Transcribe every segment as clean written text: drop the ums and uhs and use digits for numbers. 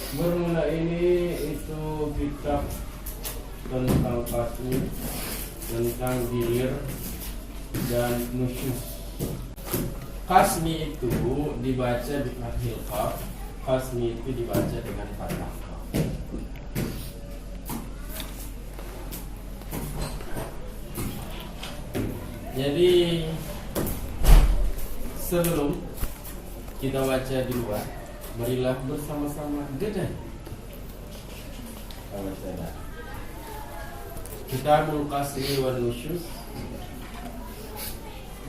Bermula ini itu kitab tentang kasmi, tentang gilir dan nusyus. Kasmi itu dibaca di fathil qaf, kasmi itu dibaca dengan fathah qaf. Jadi sebelum kita baca di luar, marilah bersama-sama gedai. Kitabul Qasmi wal Nusyus.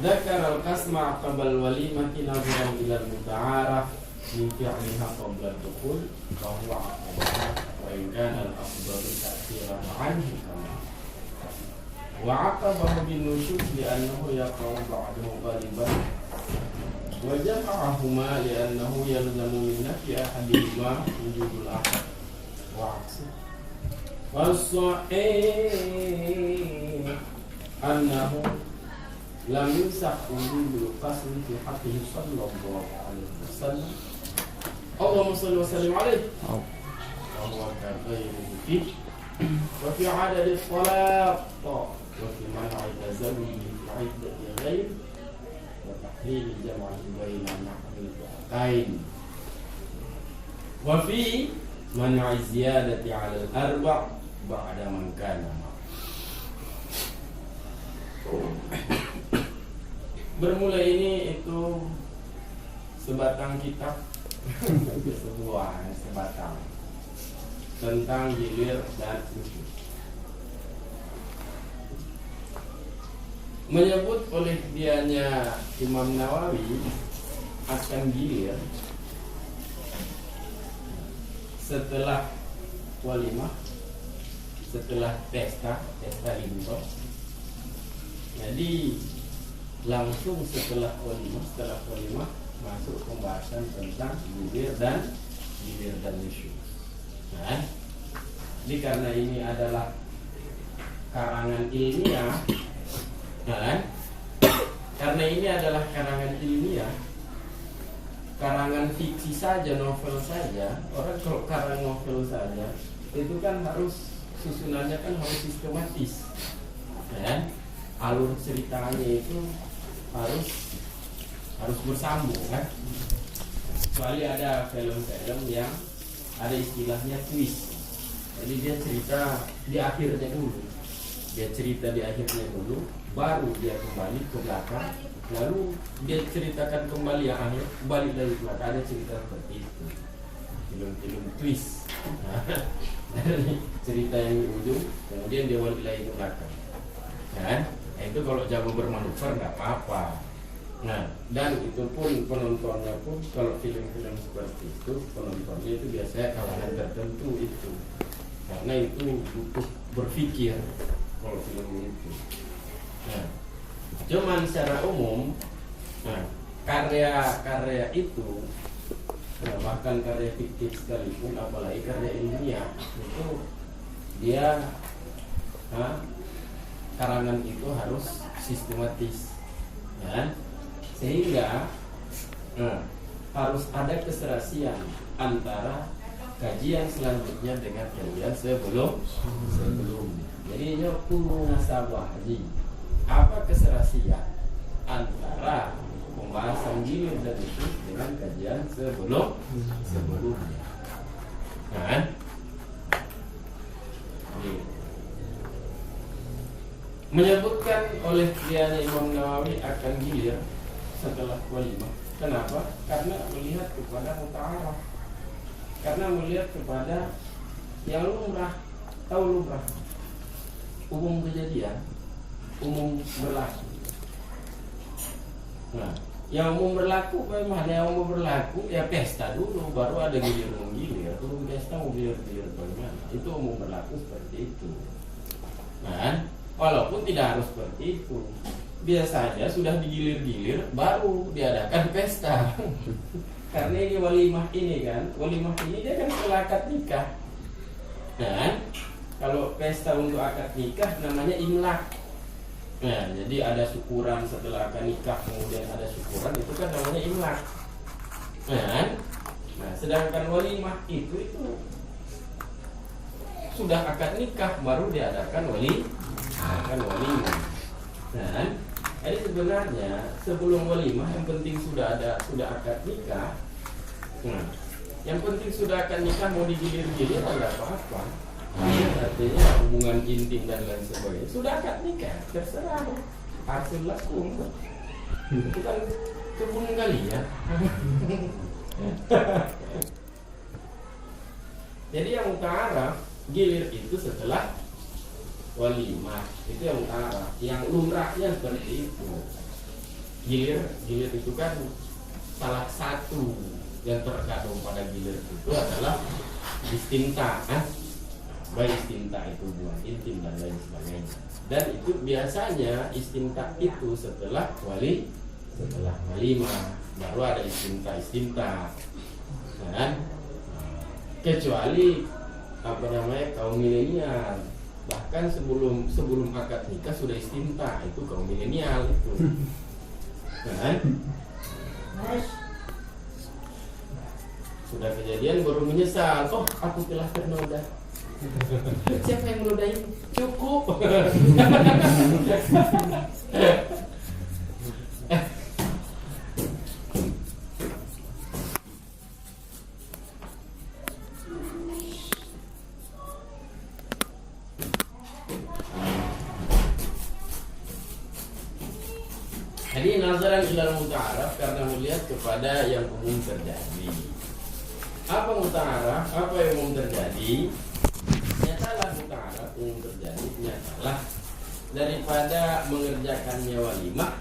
Dzakara al-qasma qabla al-walimati nazaran ila al-muta'araf min fi'liha qabla ad-dukhul wa huwa aqbaha wa in kana al-afdalu ta'thiran 'anhu kama wa 'aqabahu bin nusyus li'annahu yaqa'u ba'dahu ghaliban wa jama'ahuma li'annahu yalzamu min nafyi ahadihima wujudul akhar wa 'aksuhu was-sahih annahu lam yusah wujudul qasmi fi haqqihi sallallahu alaihi wasallam. Allahumma shalli wa sallim alaihi wa huwa kadhairu fi wa fi 'adadi as-salat wa fi man'i tazawwuj fi 'iddati ghayr wa tahlil jam'i baina nahwil fi'atain wa fi man'i ziyadati 'ala al-arba' ba'da man kana. Bermula ini itu sebatang kitab sebatang tentang gilir dan nusyus. Menyebut oleh dianya Imam Nawawi akan gilir setelah walimah, setelah pesta linto. Jadi langsung setelah walimah masuk pembahasan tentang gilir dan nusyus. Nah, jadi karena ini adalah karangan ilmiah, karena ini adalah karangan ilmiah, karangan fiksi saja, novel saja. Orang kalau karang novel saja itu kan harus susunannya kan harus sistematis, alur ceritanya itu harus bersambung kan. Kecuali ada film-film yang ada istilahnya twist. Jadi dia cerita di akhirnya dulu. Baru dia kembali ke belakang, lalu dia ceritakan kembali yang akhir, kembali dari belakang. Ada cerita seperti itu. Film-film twist. Dari cerita yang di ujung, kemudian dia balik lagi ke belakang. Kan? Itu kalau jago bermanuver nggak apa-apa. Nah, dan itu pun penontonnya pun kalau film-film seperti itu penontonnya itu biasanya kalangan tertentu itu, karena itu butuh berpikir kalau film itu. Nah, cuman secara umum, karya-karya itu, bahkan karya fiktif sekalipun, apalagi karya ilmiah itu dia karangan itu harus sistematis, sehingga harus ada keserasian antara kajian selanjutnya dengan kajian sebelum. Jadi nyokul nasabah haji, apa keserasian antara pembahasan gilir dan nusyus dengan kajian sebelumnya. Menyebutkan oleh dianya Imam Nawawi akan gilir setelah walimah. Kenapa? Karena melihat kepada muta'araf, karena melihat kepada yang lumrah. Tahu lumrah, umum kejadian, umum berlaku. Nah, yang umum berlaku bagaimana? Yang umum berlaku ya pesta dulu, baru ada gilir menggilir, turun pesta mau gilir bagaimana? Itu umum berlaku seperti itu. Nah, walaupun tidak harus seperti itu. Biasanya sudah digilir-gilir baru diadakan pesta. Karena ini walimah ini kan, walimah ini dia kan setelah akad nikah. Dan kalau pesta untuk akad nikah namanya imlak. Nah, jadi ada syukuran setelah akad nikah, kemudian ada syukuran, itu kan namanya imlak. Nah, sedangkan walimah itu sudah akad nikah baru diadakan walimah. Nah, jadi sebenarnya sebelum walimah yang penting sudah akad nikah. Nah, yang penting sudah akad nikah, mau digilir-gilir enggak apa-apa. Artinya hubungan intim dan lain sebagainya. Sudah akad nikah, terserah. Hasil lakum. Itu kan kebun kalian. Jadi yang muta'araf gilir itu setelah walimah, itu yang muta'araf. Yang lumrahnya seperti itu. Gilir itu kan salah satu yang terkadang pada gilir itu adalah istimta, baik istimta itu hubungan intim dan lain sebagainya. Dan itu biasanya istimta itu setelah walimah baru ada istimta. Kan? Kecuali kaum milenial, bahkan sebelum akad nikah sudah istimta, itu kaum milenial itu. Kan? Sudah kejadian baru menyesal, oh aku telah ternoda. Siapa yang menodai? Cukup. Jadi nazaran ilal muta'araf karena melihat kepada yang umum terjadi. Apa muta'araf? Apa yang umum terjadi? Nyatalah muta'araf umum terjadi, nyatalah daripada mengerjakannya walimah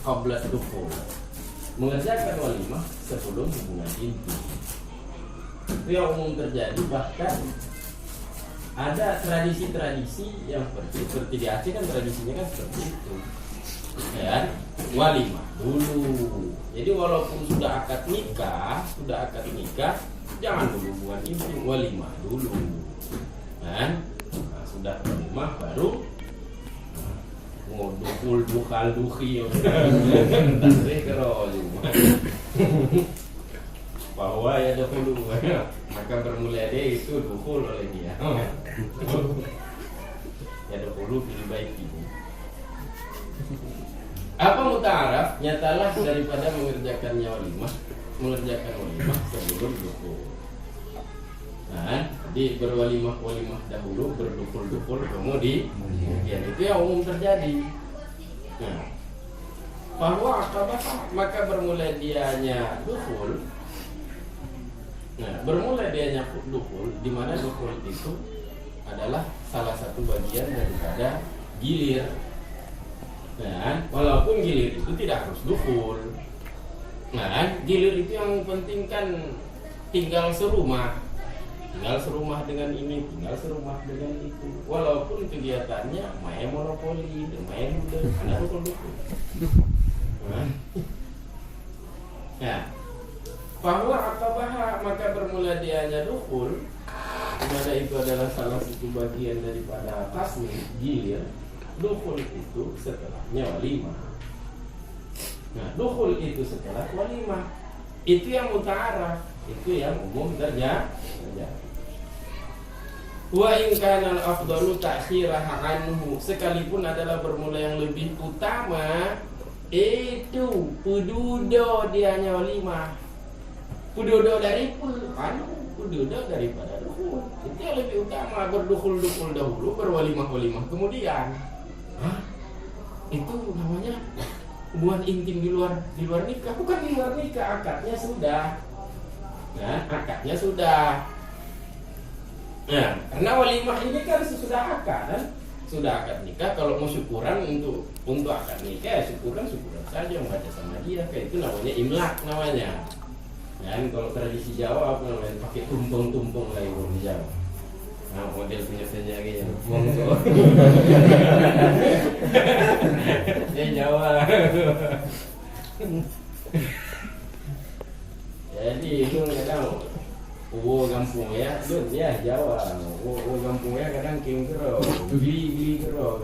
qabla dukhul. Mengerjakan walimah sebelum hubungan intim. Itu yang umum terjadi, bahkan ada tradisi-tradisi yang seperti di Aceh kan tradisinya kan seperti itu. Ya, walimah dulu. Jadi walaupun sudah akad nikah, jangan dulu hubungan intim, walimah dulu. Kan? Nah, sudah walimah baru dukul duki. Bahwa ya dahulu maka bermula dia itu dukul oleh dia. Ya dahulu pilih baik ini. Apa muta'araf? Nyatalah daripada mengerjakan walimah sebelum dukul. Nah, jadi berwalimah dahulu, berdukul kemudian itu yang umum terjadi. Nah, bahwa akabah maka bermula dianya dukul. Nah, bermula dianya dukul, di mana dukul itu adalah salah satu bagian daripada gilir. Nah, walaupun gilir itu tidak harus dukul. Nah, gilir itu yang penting kan tinggal serumah dengan ini, tinggal serumah dengan itu. Walaupun kegiatannya main monopoli, main udah, ada dukul. Nah, bahwa akabah maka bermula dianya dukul, dimana itu adalah salah satu bagian daripada tasmi gilir. Dukhul itu setelahnya walimah. Nah, dukhul itu setelah walimah. Itu yang muta'araf, itu yang umum terjadi. Wa in kana al-afdalu ta'khiraha anhu, sekalipun adalah bermula yang lebih utama itu pududo dianya walimah. Pududo dari pududo daripada dukhul. Itu yang lebih utama, berdukhul dahulu, berwalimah kemudian. Hah? Itu namanya hubungan intim di luar nikah. Bukan di luar nikah, akadnya sudah. Nah, akadnya sudah. Nah, karena walimah ini kan sudah akad kan? Sudah akad nikah. Kalau mau syukuran untuk akad nikah, syukuran saja membaca sama dia. Kayak itu namanya imlak namanya. Dan kalau tradisi Jawa apa namanya? Pakai tumpeng lagi di Jawa. Nah, model punya gitu. Monggo. Ya Jawa. Jadi itu kadang kampung ya, ya Jawa. Kampungnya kadang king kero, bili kero.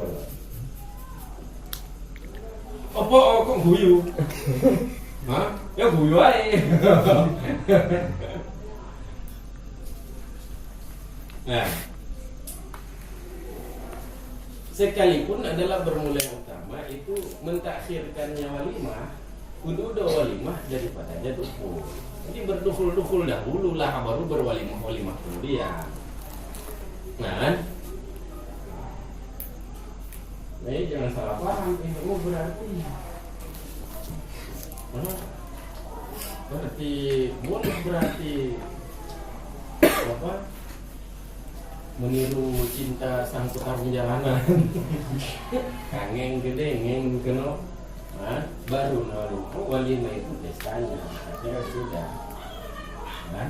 Apa kok guyu? Hah? Ya guyu aja. Nah, sekalipun adalah bermula yang utama itu mentakhirkannya walimah, kudu walimah daripadanya dukhul. Jadi berdukhul dahulu lah baru berwalimah kemudian. Nah, ini jangan salah paham, ini berarti boleh berarti apa? Meniru cinta sang tukang jalanan. Kangeng gede ngeng keno. Baru walimah itu pestanya. Akhirnya sudah. Kan?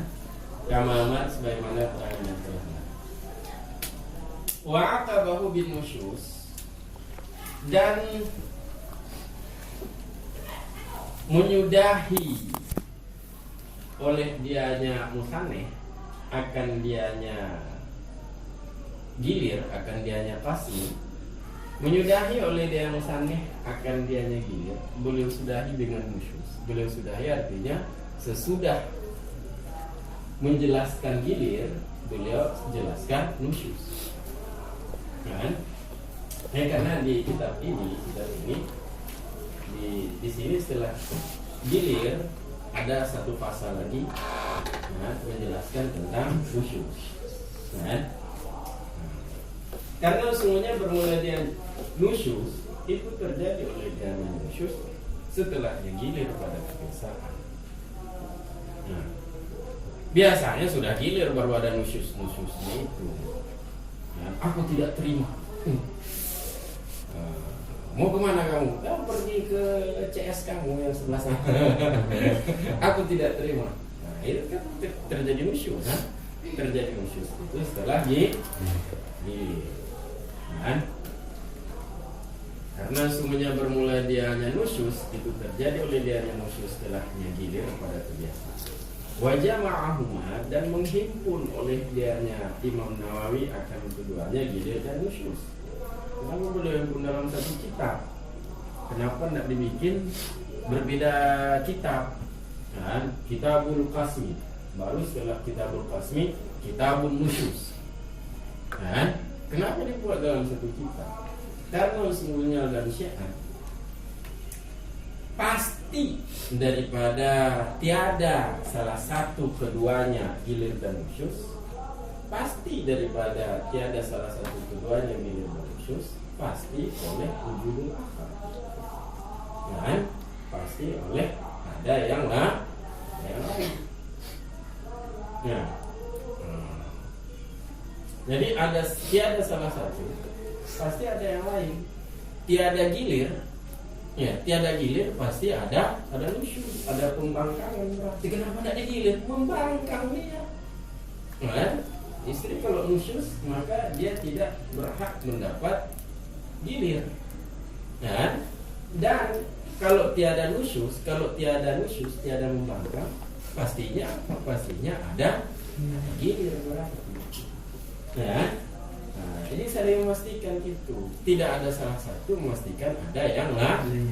Kamamat sebagaimana terangan yang telah. Wa aqabahu bin nusyus, dan menyudahi oleh dianya musaneh akan dianya gilir, akan dianya kasih, menyudahi oleh dia musaneh akan dianya gilir, beliau sudahi dengan nusyus. Beliau sudahi artinya sesudah menjelaskan gilir, beliau jelaskan nusyus. Kan? Karena di kitab ini di sini setelah gilir ada satu pasal lagi menjelaskan tentang nusyus. Kan? Karena sungguhnya bermula dia nusyus itu terjadi oleh dia nusyus setelah dia gilir pada kebiasaan. Biasanya sudah gilir baru ada nusyusnya itu. Aku tidak terima. Mau kemana kamu? Ya, pergi ke CS kamu yang sebelah sana. Aku tidak terima. Nah, itu kan terjadi nusyus, kan? Terjadi nusyus itu setelah gilir. Kan? Karena sungguhnya bermula dianya nusyus itu terjadi oleh dianya nusyus setelahnya gilir pada kebiasaan. Wajah ma'ahuma, dan menghimpun oleh dianya Imam Nawawi akan keduanya gilir dan nusyus. Kenapa boleh himpun dalam satu kitab? Kenapa tidak dibikin berbeda kitab? Kan? Kitabul Qasmi, baru setelah Kitabul Qasmi Kitabun Nusyus. Kan? Kenapa dibuat dalam satu kitab? Karena sesungguhnya dalam Syiah pasti daripada tiada salah satu keduanya gilir dan nusyus, pasti daripada tiada salah satu keduanya gilir dan nusyus, pasti oleh wujudul akhar. Dan pasti oleh ada yang lain. Nah, jadi tiada salah satu, pasti ada yang lain. Tiada gilir, tiada gilir pasti ada nusyus, ada pembangkangan. Berarti kenapa tidak digilir? Membangkang dia. Nah, istri kalau nusyus maka dia tidak berhak mendapat gilir. Nah, dan kalau tiada nusyus, tiada membangkang, pastinya ada gilir berarti. Nah, jadi saya memastikan itu tidak ada salah satu, memastikan ada yang lain.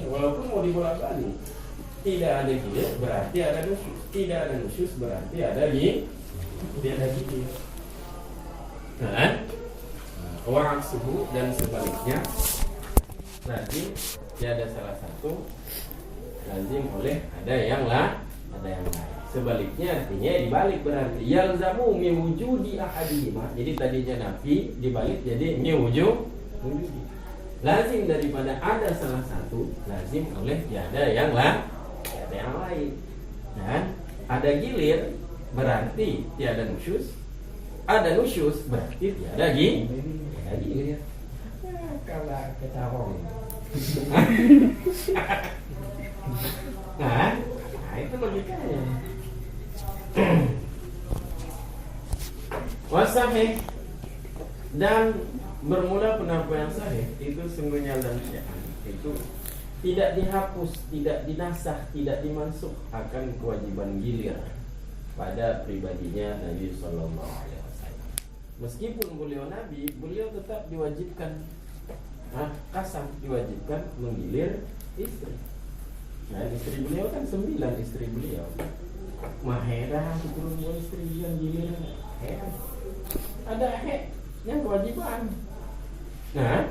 Walaupun mau dibolak-balik, tidak ada gilir berarti ada nusyus, tidak ada nusyus berarti ada gilir. Nah, wa'ak suhu, dan sebaliknya berarti tiada salah satu lazim oleh ada yang lain. Sebaliknya artinya dibalik, berarti yalzamu mi wujudi ahadihima. Jadi tadinya nafi dibalik jadi mi wujudi. Lazim daripada ada salah satu, lazim oleh tiada yang lain. Dan ada gilir berarti tiada nusyus. Ada nusyus berarti tiada gilir. Kalau kecawang. Nah, itu logikanya. Wasahih, dan bermula pendapat yang sahih itu sungguhnya dalam Syiah itu tidak dihapus, tidak dinasah, tidak dimansuh akan kewajiban gilir pada pribadinya Nabi Sallallahu Alaihi Wasallam. Meskipun beliau Nabi, beliau tetap diwajibkan kasam, diwajibkan menggilir istri. Nah, istri beliau kan 9 istri beliau. Mahera turun dua istri yang giliran. Ada yang kewajiban. Nah,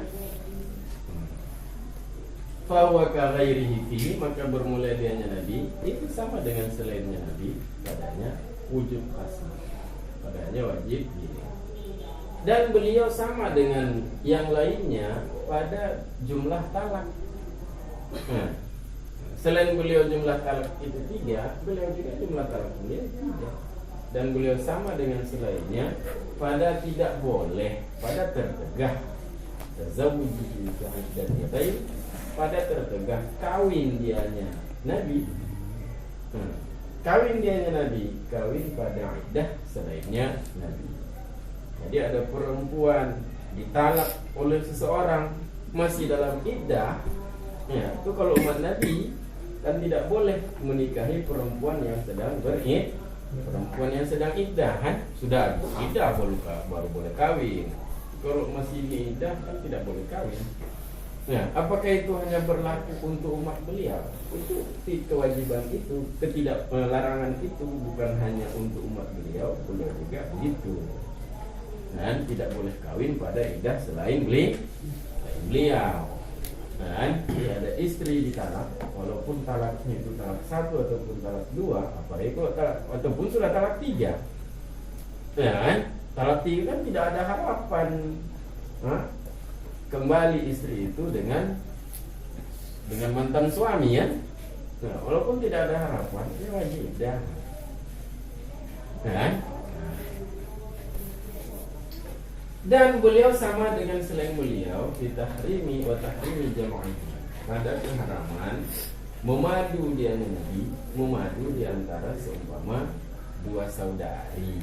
fahuwa ka ghairihi fihi, maka bermula dianya Nabi itu sama dengan selainnya Nabi, padanya wujub qasam, padanya wajib gini. Dan beliau sama dengan yang lainnya pada jumlah talak. Nah, selain beliau jumlah talak itu 3, beliau juga jumlah talak beliau 3. Dan beliau sama dengan selainnya pada tidak boleh, pada tertegah tazawuj dan yatain, pada tertegah kawin dianya Nabi. Kawin dianya Nabi, kawin pada iddah selainnya Nabi. Jadi ada perempuan ditalak oleh seseorang masih dalam iddah, ya, itu kalau umat Nabi kan tidak boleh menikahi perempuan yang sedang beriddah. Perempuan yang sedang iddah kan sudah iddah baru boleh kawin. Kalau masih di iddah kan tidak boleh kawin. Nah, apakah itu hanya berlaku untuk umat beliau? Itu kewajiban itu, larangan itu bukan hanya untuk umat beliau juga begitu. Dan tidak boleh kawin pada iddah selain beliau. Dan ada istri ditalak, walaupun talaknya itu talak 1 ataupun talak 2, apalagi kalau talak, ataupun sudah talak 3. Dan talak 3 kan tidak ada harapan kembali istri itu dengan mantan suami, ya. Nah, walaupun tidak ada harapan, dia wajib dah. Dan beliau sama dengan selain beliau ditahrimi wa tahrimi jam'i, ada keharaman memadu dia Nabi, memadu di antara seumpama 2 saudari.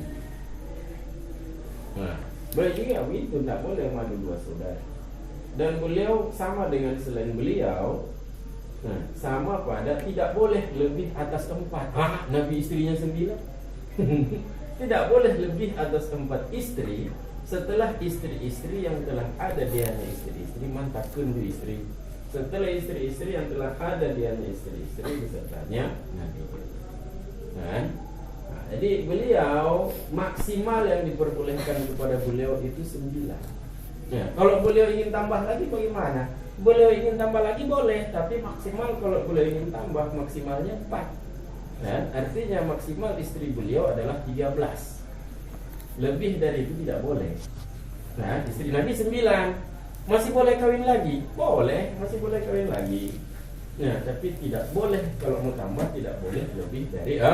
Nah, boleh juga itu tak boleh madu 2 saudari. Dan beliau sama dengan selain beliau, nah, sama pada tidak boleh lebih atas 4. Nabi istrinya 9. Tidak boleh lebih atas 4 istri setelah istri-istri yang telah ada dianya istri-istri mantakun istri, setelah istri-istri yang telah ada dianya istri-istri besertanya Nabi. Nah, jadi beliau maksimal yang diperbolehkan kepada beliau itu 9. Ya, kalau beliau ingin tambah lagi bagaimana? Beliau ingin tambah lagi boleh, tapi maksimal kalau beliau ingin tambah maksimalnya 4. Dan artinya maksimal istri beliau adalah 13. Lebih dari itu tidak boleh. Nah, istri Nabi 9. Masih boleh kawin lagi? Boleh, masih boleh kawin lagi. Nah, tapi tidak boleh, kalau mau tambah tidak boleh lebih dari 4.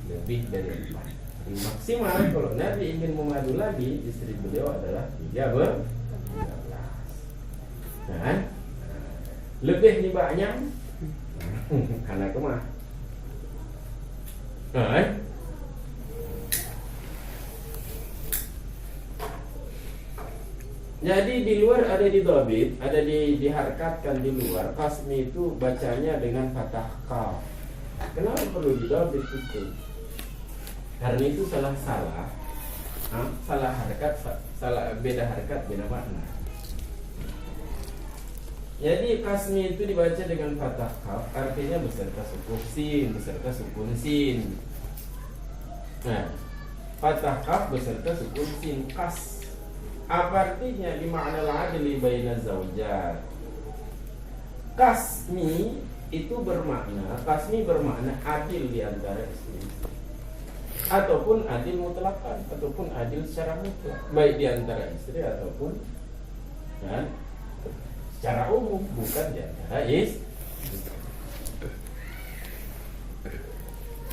Jadi maksimal kalau Nabi ingin memadu lagi, istri beliau adalah 13. Nah, lebih nih banyak karena kemah. Jadi di luar ada di dhabit, ada diharkatkan di luar. Qasmi itu bacanya dengan fathah qaf. Kenapa perlu di dhabit itu? Karena itu salah harkat, salah beda harkat, beda makna. Jadi qasmi itu dibaca dengan fathah qaf, artinya beserta sukun sin. Nah, fathah qaf beserta sukun sin, qas. Apa artinya? Di makna al-adli baina zaujat. Qasmi itu bermakna adil di antara istri, ataupun adil mutlakan, ataupun adil secara mutlak, baik di antara istri ataupun secara umum, bukan di antara istri.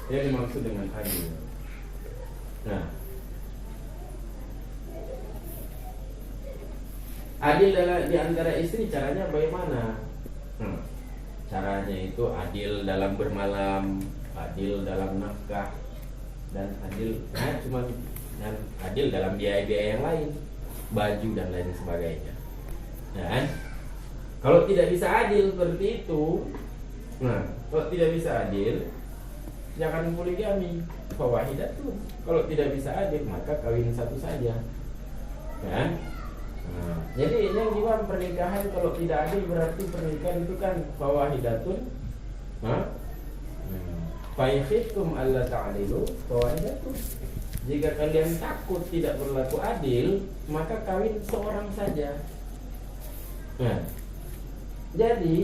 Yang dimaksud dengan adil. Nah, adil di antara istri caranya bagaimana? Caranya itu adil dalam bermalam, adil dalam nafkah, dan adil adil dalam biaya-biaya yang lain, baju dan lain sebagainya. Dan kalau tidak bisa adil seperti itu, kalau tidak bisa adil, jangan poligami. Fawahidatun. Kalau tidak bisa adil, maka kawin satu saja. Kan? Jadi yang jiwa pernikahan kalau tidak adil berarti pernikahan itu kan fawahidatun Fa in khiftum alla ta'dilu fawahidatun. Jika kalian takut tidak berlaku adil, maka kawin seorang saja. Jadi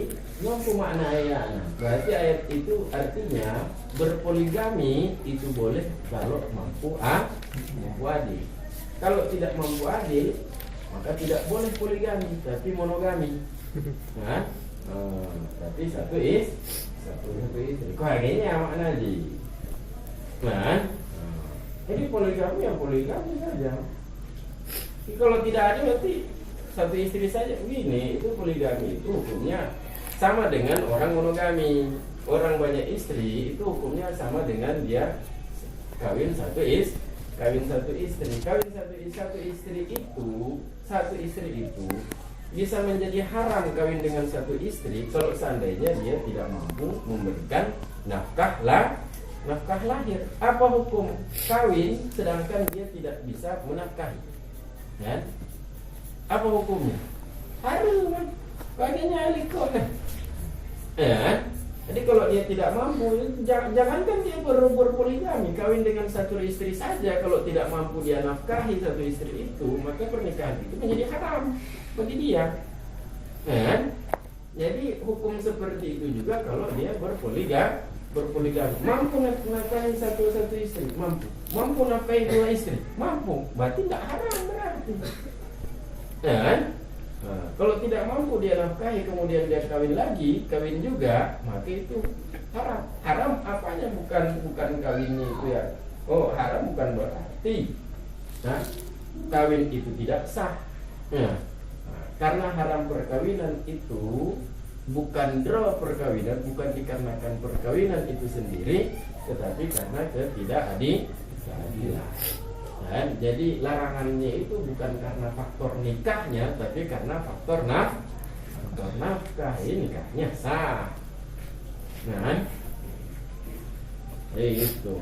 mampu makna ayatnya. Berarti ayat itu artinya berpoligami itu boleh kalau mampu adil. Kalau tidak mampu adil, maka tidak boleh poligami, tapi monogami. Tapi satu istri. Kok harganya makna di? Jadi poligami yang poligami saja. Jadi kalau tidak ada berarti satu istri saja. Begini, itu poligami itu hukumnya sama dengan orang monogami. Orang banyak istri itu hukumnya sama dengan dia kawin satu istri. Kawin satu istri itu bisa menjadi haram kawin dengan satu istri kalau seandainya dia tidak mampu memberikan nafkah lahir. Apa hukum kawin sedangkan dia tidak bisa menafkahi? Apa hukumnya? Haram kan? Bagiannya alikon. Jadi kalau dia tidak mampu, jangankan dia berpoligami, kawin dengan satu istri saja. Kalau tidak mampu dia nafkahi satu istri itu, maka pernikahan itu menjadi haram bagi dia. Jadi hukum seperti itu juga kalau dia berpoligami. Mampu nafkahi satu istri, mampu nafkahi dua istri, mampu, berarti tidak haram berarti. Kalau tidak mampu dia nafkahi kemudian dia kawin juga, maka itu haram. Haram apanya? Bukan kawinnya itu ya. Haram bukan berarti kawin itu tidak sah. Karena haram perkawinan itu bukan draw perkawinan, bukan dikarenakan perkawinan itu sendiri, tetapi karena ketidakadilan. Jadi larangannya itu bukan karena faktor nikahnya, tapi karena faktor nafkah. Nikahnya sah. Itu.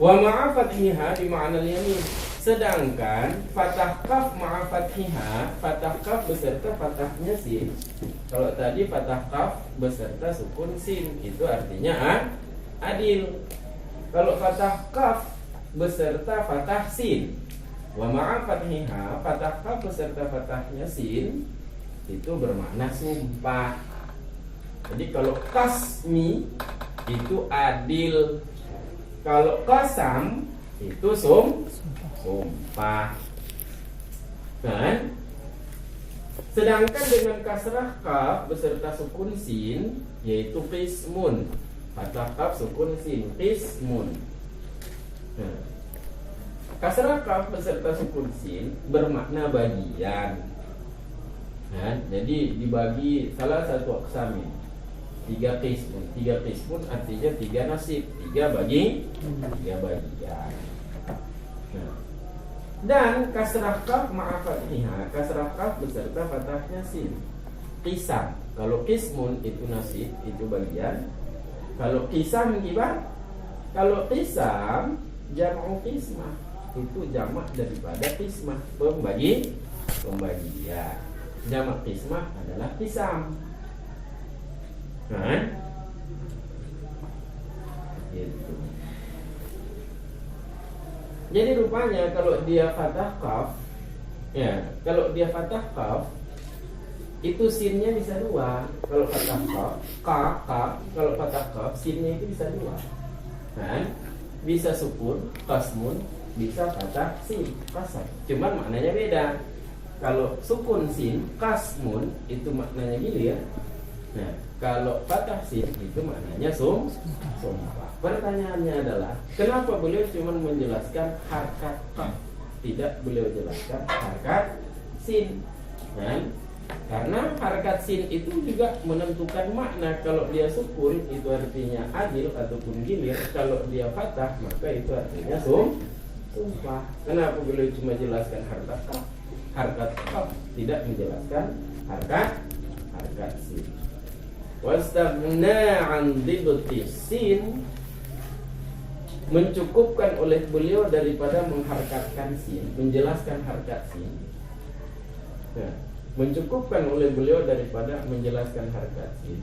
Wa ma'afathiha di ma'na yamin. Sedangkan fathah kaf ma'afathiha, fathah kaf beserta fathahnya sin. Kalau tadi fathah kaf beserta sukun sin, itu artinya adil. Kalau fathah kaf beserta fathah sin, wa ma'afathiha, fathah kaf beserta fathahnya sin, itu bermakna sumpah. Jadi kalau kasmi itu adil, kalau qasam itu sumpah. Sedangkan dengan kasrah kaf beserta sukun sin, yaitu qismun. Fathah kaf sukun sin, qismun. Kasrah kaf beserta sukun sin bermakna bagian. Jadi dibagi salah satu aksamin, 3 qismun artinya 3 nasib, 3 bagian. Dan kasrah kaf ma'afathiha, kasrah kaf beserta fathahnya sin, qisam. Kalau qismun itu nasib, itu bagian. Kalau qisam gimana? Kalau qisam jam'u qismah, itu jamak daripada qismah, pembagian. Jamak qismah adalah qisam. Gitu. Jadi rupanya kalau dia fathah kaf, itu sinnya bisa 2. Kalau fathah kaf, kalau fathah kaf sinnya itu bisa 2. Bisa sukun, kasmun, bisa fathah sin, kasar. Cuman maknanya beda. Kalau sukun sin, kasmun itu maknanya gilir. Kalau fathah sin itu maknanya sumpah. Pertanyaannya adalah, kenapa beliau cuma menjelaskan harkat kaf, tidak beliau jelaskan harkat sin? Karena harkat sin itu juga menentukan makna. Kalau dia sukun itu artinya adil ataupun gilir. Kalau dia fathah maka itu artinya sumpah. Kenapa beliau cuma jelaskan harkat kaf, tidak menjelaskan harkat sin? Wastaghna an dibti sin, mencukupkan oleh beliau daripada mengharkatkan sin, menjelaskan harkat sin. Nah, mencukupkan oleh beliau daripada menjelaskan harkat sin.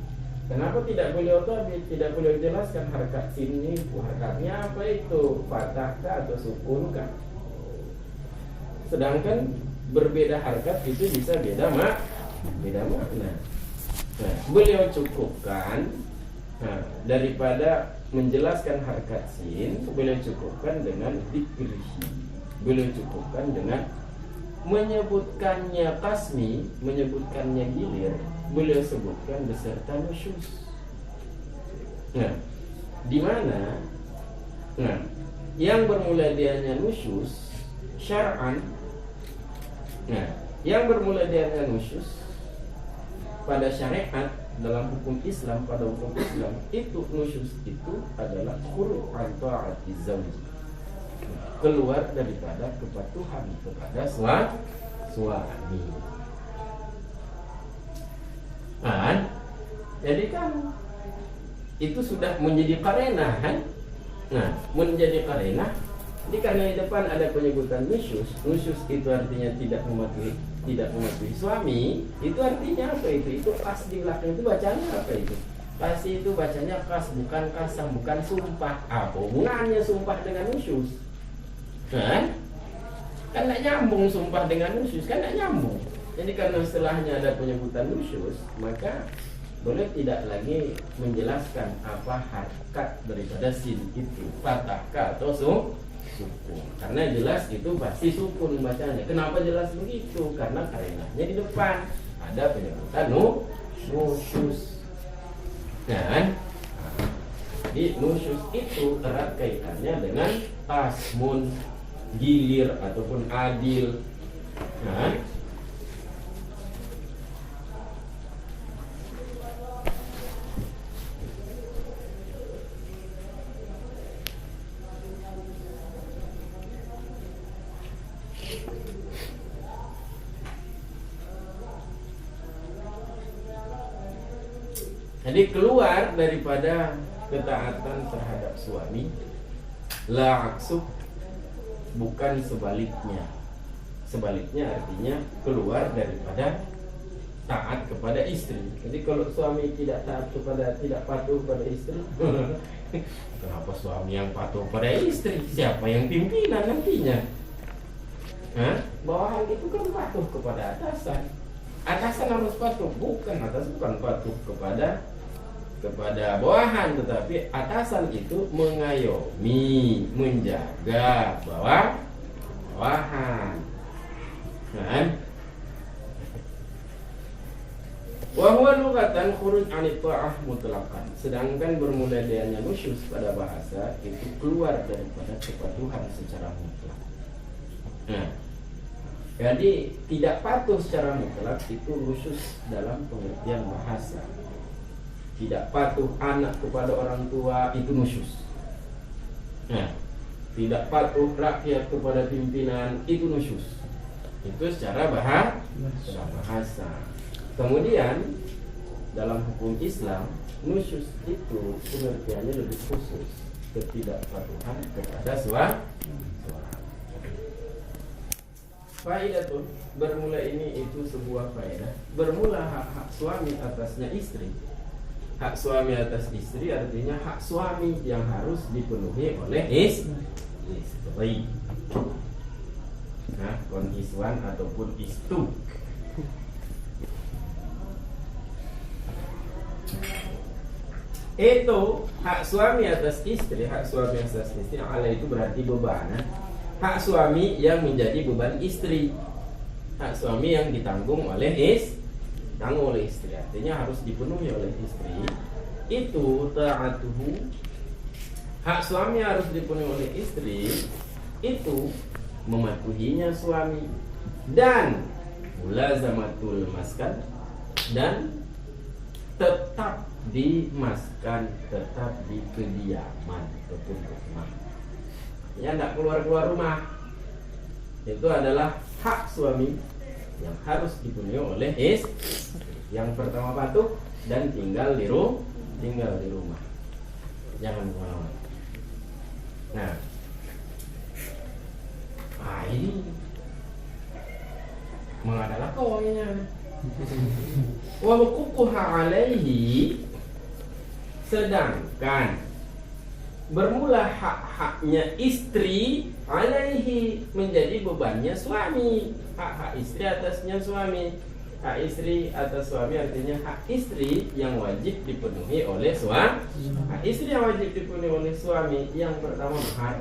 Kenapa tidak beliau jelaskan harkat sin ini? Harkatnya apa itu? Fathah kah atau sukun kah? Sedangkan berbeda harkat itu bisa beda makna. Nah, beliau cukupkan daripada menjelaskan harkat sin, beliau cukupkan dengan dikrihi. Beliau cukupkan dengan menyebutkannya kasmi, menyebutkannya gilir, beliau sebutkan beserta nusyus. Nah, di mana? Nah, yang bermula dianya nusyus syar'an. Nah, yang bermula dianya nusyus pada syariat dalam hukum Islam, pada hukum Islam itu nusyus itu adalah khuruj an ta'ati zawji, keluar daripada kepatuhan kepada suami. Jadi kan itu sudah menjadi karenah kan? Nah, menjadi karenah. Jadi karena di depan ada penyebutan nusyus. Nusyus itu artinya tidak mematuhi suami. Itu artinya apa itu? Itu kas di belakang itu bacanya apa itu? Kas itu bacanya kas, bukan kasam, bukan sumpah. Apa hubungannya sumpah dengan nusyus? Kan tidak nyambung sumpah dengan nusyus, kan tidak nyambung. Jadi karena setelahnya ada penyebutan nusyus, maka boleh tidak lagi menjelaskan apa harkat daripada sin itu, fathah atau sukun. Karena jelas itu pasti sukun bacanya. Kenapa jelas begitu? Karena karenanya di depan ada penyebutan nusyus. Kan? Jadi nusyus itu erat kaitannya dengan asmun, gilir ataupun adil. Nah, jadi keluar daripada ketaatan terhadap suami, la aksub, bukan sebaliknya. Sebaliknya artinya keluar daripada taat kepada istri. Jadi kalau suami tidak patuh pada istri, kenapa suami yang patuh pada istri? Siapa yang pimpinan nantinya? Bawahan itu kan patuh kepada atasan. Atasan harus patuh, atasan bukan patuh kepada bawahan, tetapi atasan itu mengayomi, menjaga bawahan. Kan? Wa huwa lughatan khuruj 'anit ta'ah mutlaqan. Sedangkan bermula darinya nusyus pada bahasa itu keluar daripada kepatuhan secara mutlak. Nah, jadi tidak patuh secara mutlak itu nusyus dalam pengertian bahasa. Tidak patuh anak kepada orang tua itu nusyus. Nah, tidak patuh rakyat kepada pimpinan itu nusyus. Itu secara bahasa. Kemudian dalam hukum Islam, nusyus itu pengertiannya lebih khusus, ketidakpatuhan kepada suami. Faedah tuh bermula ini itu sebuah faedah. Bermula hak suami atasnya istri. Hak suami atas istri artinya hak suami yang harus dipenuhi oleh istri. Nah, koniswan ataupun istu. Itu hak suami atas istri, ala itu berarti beban. Hak suami yang menjadi beban istri. Hak suami yang ditanggung oleh istri. Artinya harus dipenuhi oleh istri. Itu ta'atuhu. Hak suami harus dipenuhi oleh istri. Itu mematuhinya suami dan mulazamatul maskan, dan tetap di maskan, tetap di kediaman ataupun rumah. Ya, tidak keluar rumah. Itu adalah hak suami yang harus dipenuhi oleh istri. Yang pertama patuh dan tinggal di rumah. Jangan kemana-mana. Nah, ini mengadalah koinnya. Wa huququha alaihi, sedangkan bermula hak-haknya istri alaihi, menjadi bebannya suami. Hak-hak istri atasnya suami. Hak istri atas suami artinya hak istri yang wajib dipenuhi oleh suami. Hak istri yang wajib dipenuhi oleh suami, yang pertama mahar,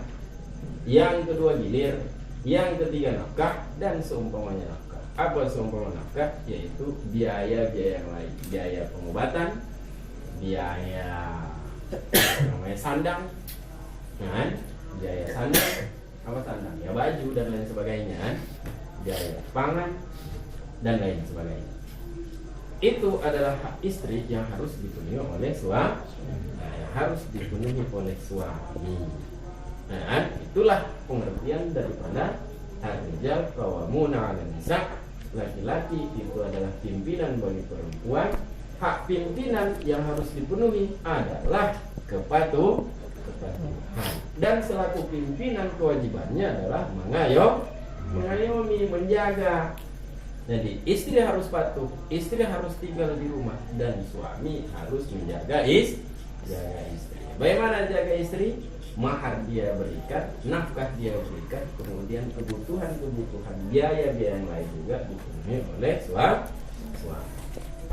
yang kedua gilir, yang ketiga nafkah, dan seumpamanya nafkah. Apa seumpama nafkah? Yaitu biaya-biaya yang lain, biaya pengobatan, biaya namanya sandang, kan? Biaya sandang, apa sandang? Ya baju dan lain sebagainya, kan? Biaya pangan dan lain sebagainya. Itu adalah hak istri yang harus dipenuhi oleh suami, yang harus dipenuhi oleh suami. Nah, itulah pengertian daripada ar-rijal qawwamuna 'alan nisa. Laki-laki itu adalah pimpinan bagi perempuan. Hak pimpinan yang harus dipenuhi adalah kepatuhan. Dan selaku pimpinan kewajibannya adalah mengayomi, menjaga. Jadi istri harus patuh, istri harus tinggal di rumah, dan suami harus menjaga istri. Bagaimana jaga istri? Mahar dia berikan, nafkah dia berikan, kemudian kebutuhan biaya-biaya yang lain juga dipenuhi oleh suami.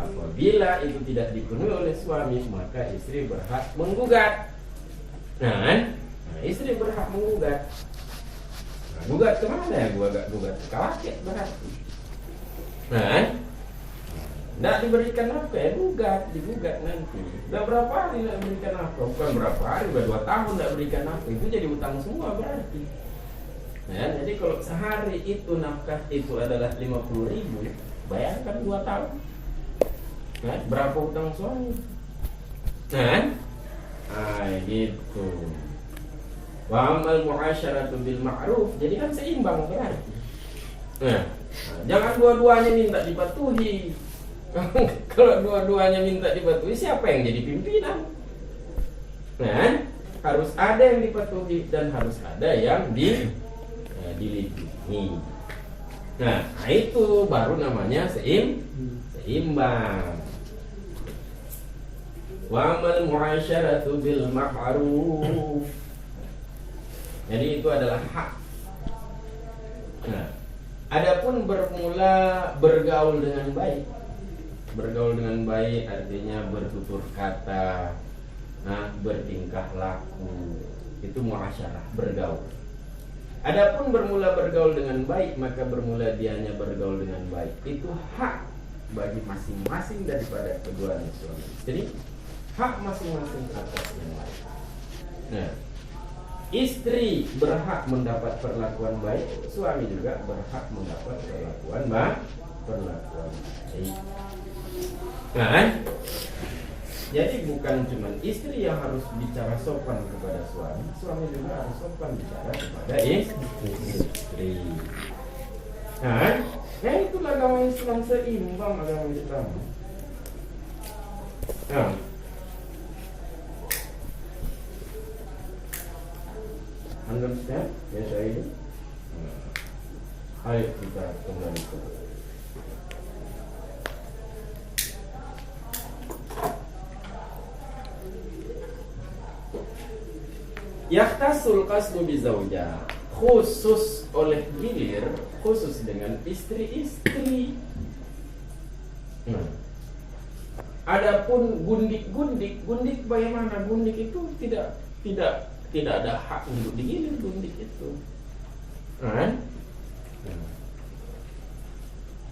Apabila itu tidak dipenuhi oleh suami, maka istri berhak menggugat. Nah, istri berhak menggugat. Nah, gugat kemana ya? Gugat ke laki berarti. Nah, tidak diberikan nafkah, ya digugat nanti. Udah berapa hari tidak berikan nafkah? Bukan berapa hari, udah 2 tahun tidak berikan nafkah. Itu jadi utang semua berarti. Nah, jadi kalau sehari itu nafkah itu adalah 50.000, bayangkan 2 tahun. Nah, berapa utang suami? Nah, gitu. Wa amal muasyaratu bil ma'ruf, jadi kan seimbang berarti. Nah, jangan dua-duanya minta dipatuhi. Kalau dua-duanya minta dipatuhi, siapa yang jadi pimpinan? Nah, harus ada yang dipatuhi dan harus ada yang dilindungi. Nah, itu baru namanya seimbang. Wa amal muasyaratu bil ma'ruf. Jadi itu adalah hak. Nah, adapun bermula bergaul dengan baik. Bergaul dengan baik artinya bertutur kata, bertingkah laku, itu muasyarah, bergaul. Adapun bermula bergaul dengan baik, maka bermula dianya bergaul dengan baik. Itu hak bagi masing-masing daripada kedua suami istri, hak masing-masing atas yang lain. Nah, istri berhak mendapat perlakuan baik, suami juga berhak mendapat perlakuan baik. Nah, jadi bukan cuma istri yang harus bicara sopan kepada suami, suami juga harus sopan bicara kepada istri. Nah, itulah agama Islam, seimbang agama Islam. Nah, understand? Yes, I do. Ayo kita kembali ke Yahtasul qasdu bizaujah, khusus oleh gilir, khusus dengan istri-istri. Adapun gundik bagaimana? Gundik itu tidak ada hak untuk digilir gundik itu.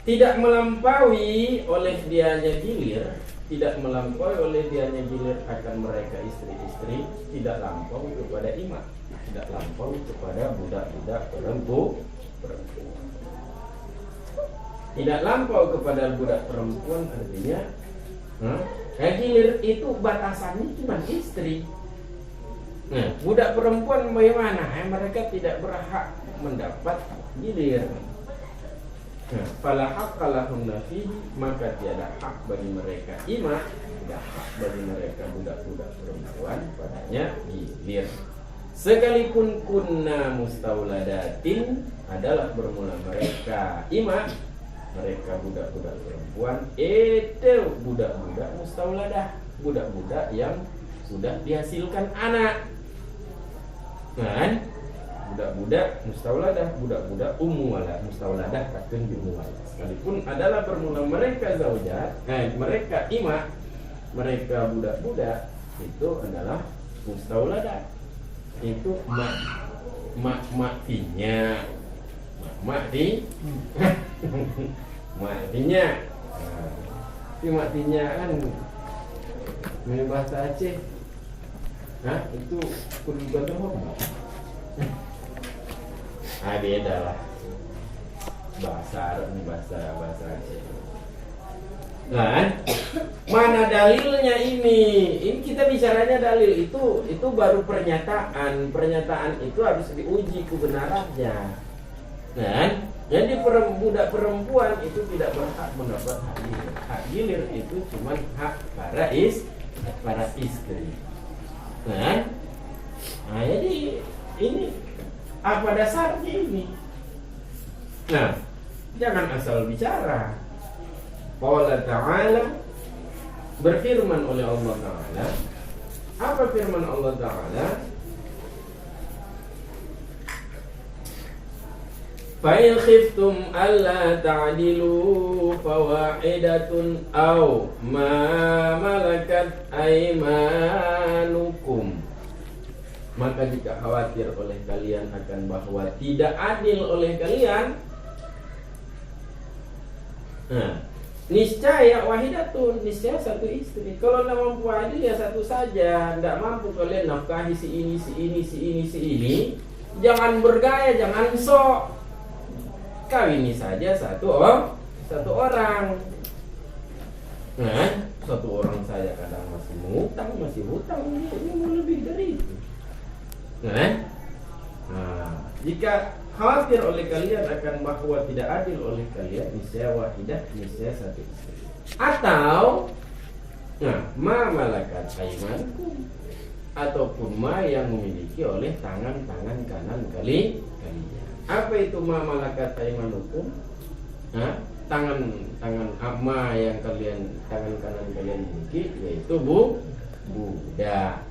Tidak melampaui oleh dianya gilir, tidak melampaui oleh dianya gilir akan mereka istri-istri, tidak lampau kepada imam, tidak lampau kepada budak-budak perempuan. Tidak lampau kepada budak perempuan artinya gilir itu batasannya cuma istri. Nah, budak perempuan bagaimana? Mereka tidak berhak mendapat gilir. Fala haqqa lahunna fihi, maka tiada hak bagi mereka imah, tidak hak bagi mereka budak-budak perempuan padanya gilir. Sekalipun kunna mustauladatin, adalah bermula mereka imah, mereka budak-budak perempuan itu budak-budak mustauladah, budak-budak yang sudah dihasilkan anak. Kan? Budak-budak mustauladah, budak-budak walad, mustauladah takkan walad. Sekalipun adalah bermula mereka zaujat, mereka ima, mereka budak-budak itu adalah mustauladah. Itu matinya matinya tapi matinya kan dari bahasa Aceh. Itu kudu hormat. Beda lah bahasa Arab nih, bahasa Aceh. Kan? Mana dalilnya ini? Ini kita bicaranya dalil, itu baru pernyataan. Pernyataan itu harus diuji kebenarannya. Kan? Jadi budak perempuan itu tidak berhak mendapat hak gilir. Hak gilir itu cuma hak para istri. Kan? Jadi ini apa dasarnya ini? Jangan asal bicara. Allah Ta'ala berfirman oleh Allah Ta'ala. Apa firman Allah Ta'ala? Fa'in khiftum alla ta'dilu fawahidatun aw ma malakat aymanukum. Maka jika khawatir oleh kalian akan bahwa tidak adil oleh kalian, niscaya wahidatun, niscaya satu istri. Kalau tidak mampu adil ya satu saja. Tidak mampu kalian nafkahi si ini, jangan bergaya, jangan sok. Kawini saja satu orang. Satu orang saja kadang masih hutang, ini mau lebih dari itu. Jika khawatir oleh kalian akan bahwa tidak adil oleh kalian, niscaya wahidah, niscaya satu istri. Atau ma malakat aymanukum, ataupun ma yang memiliki oleh tangan-tangan kanan kalian. Apa itu ma malakat aymanukum? Tangan ma yang tangan kanan kalian miliki, yaitu budak.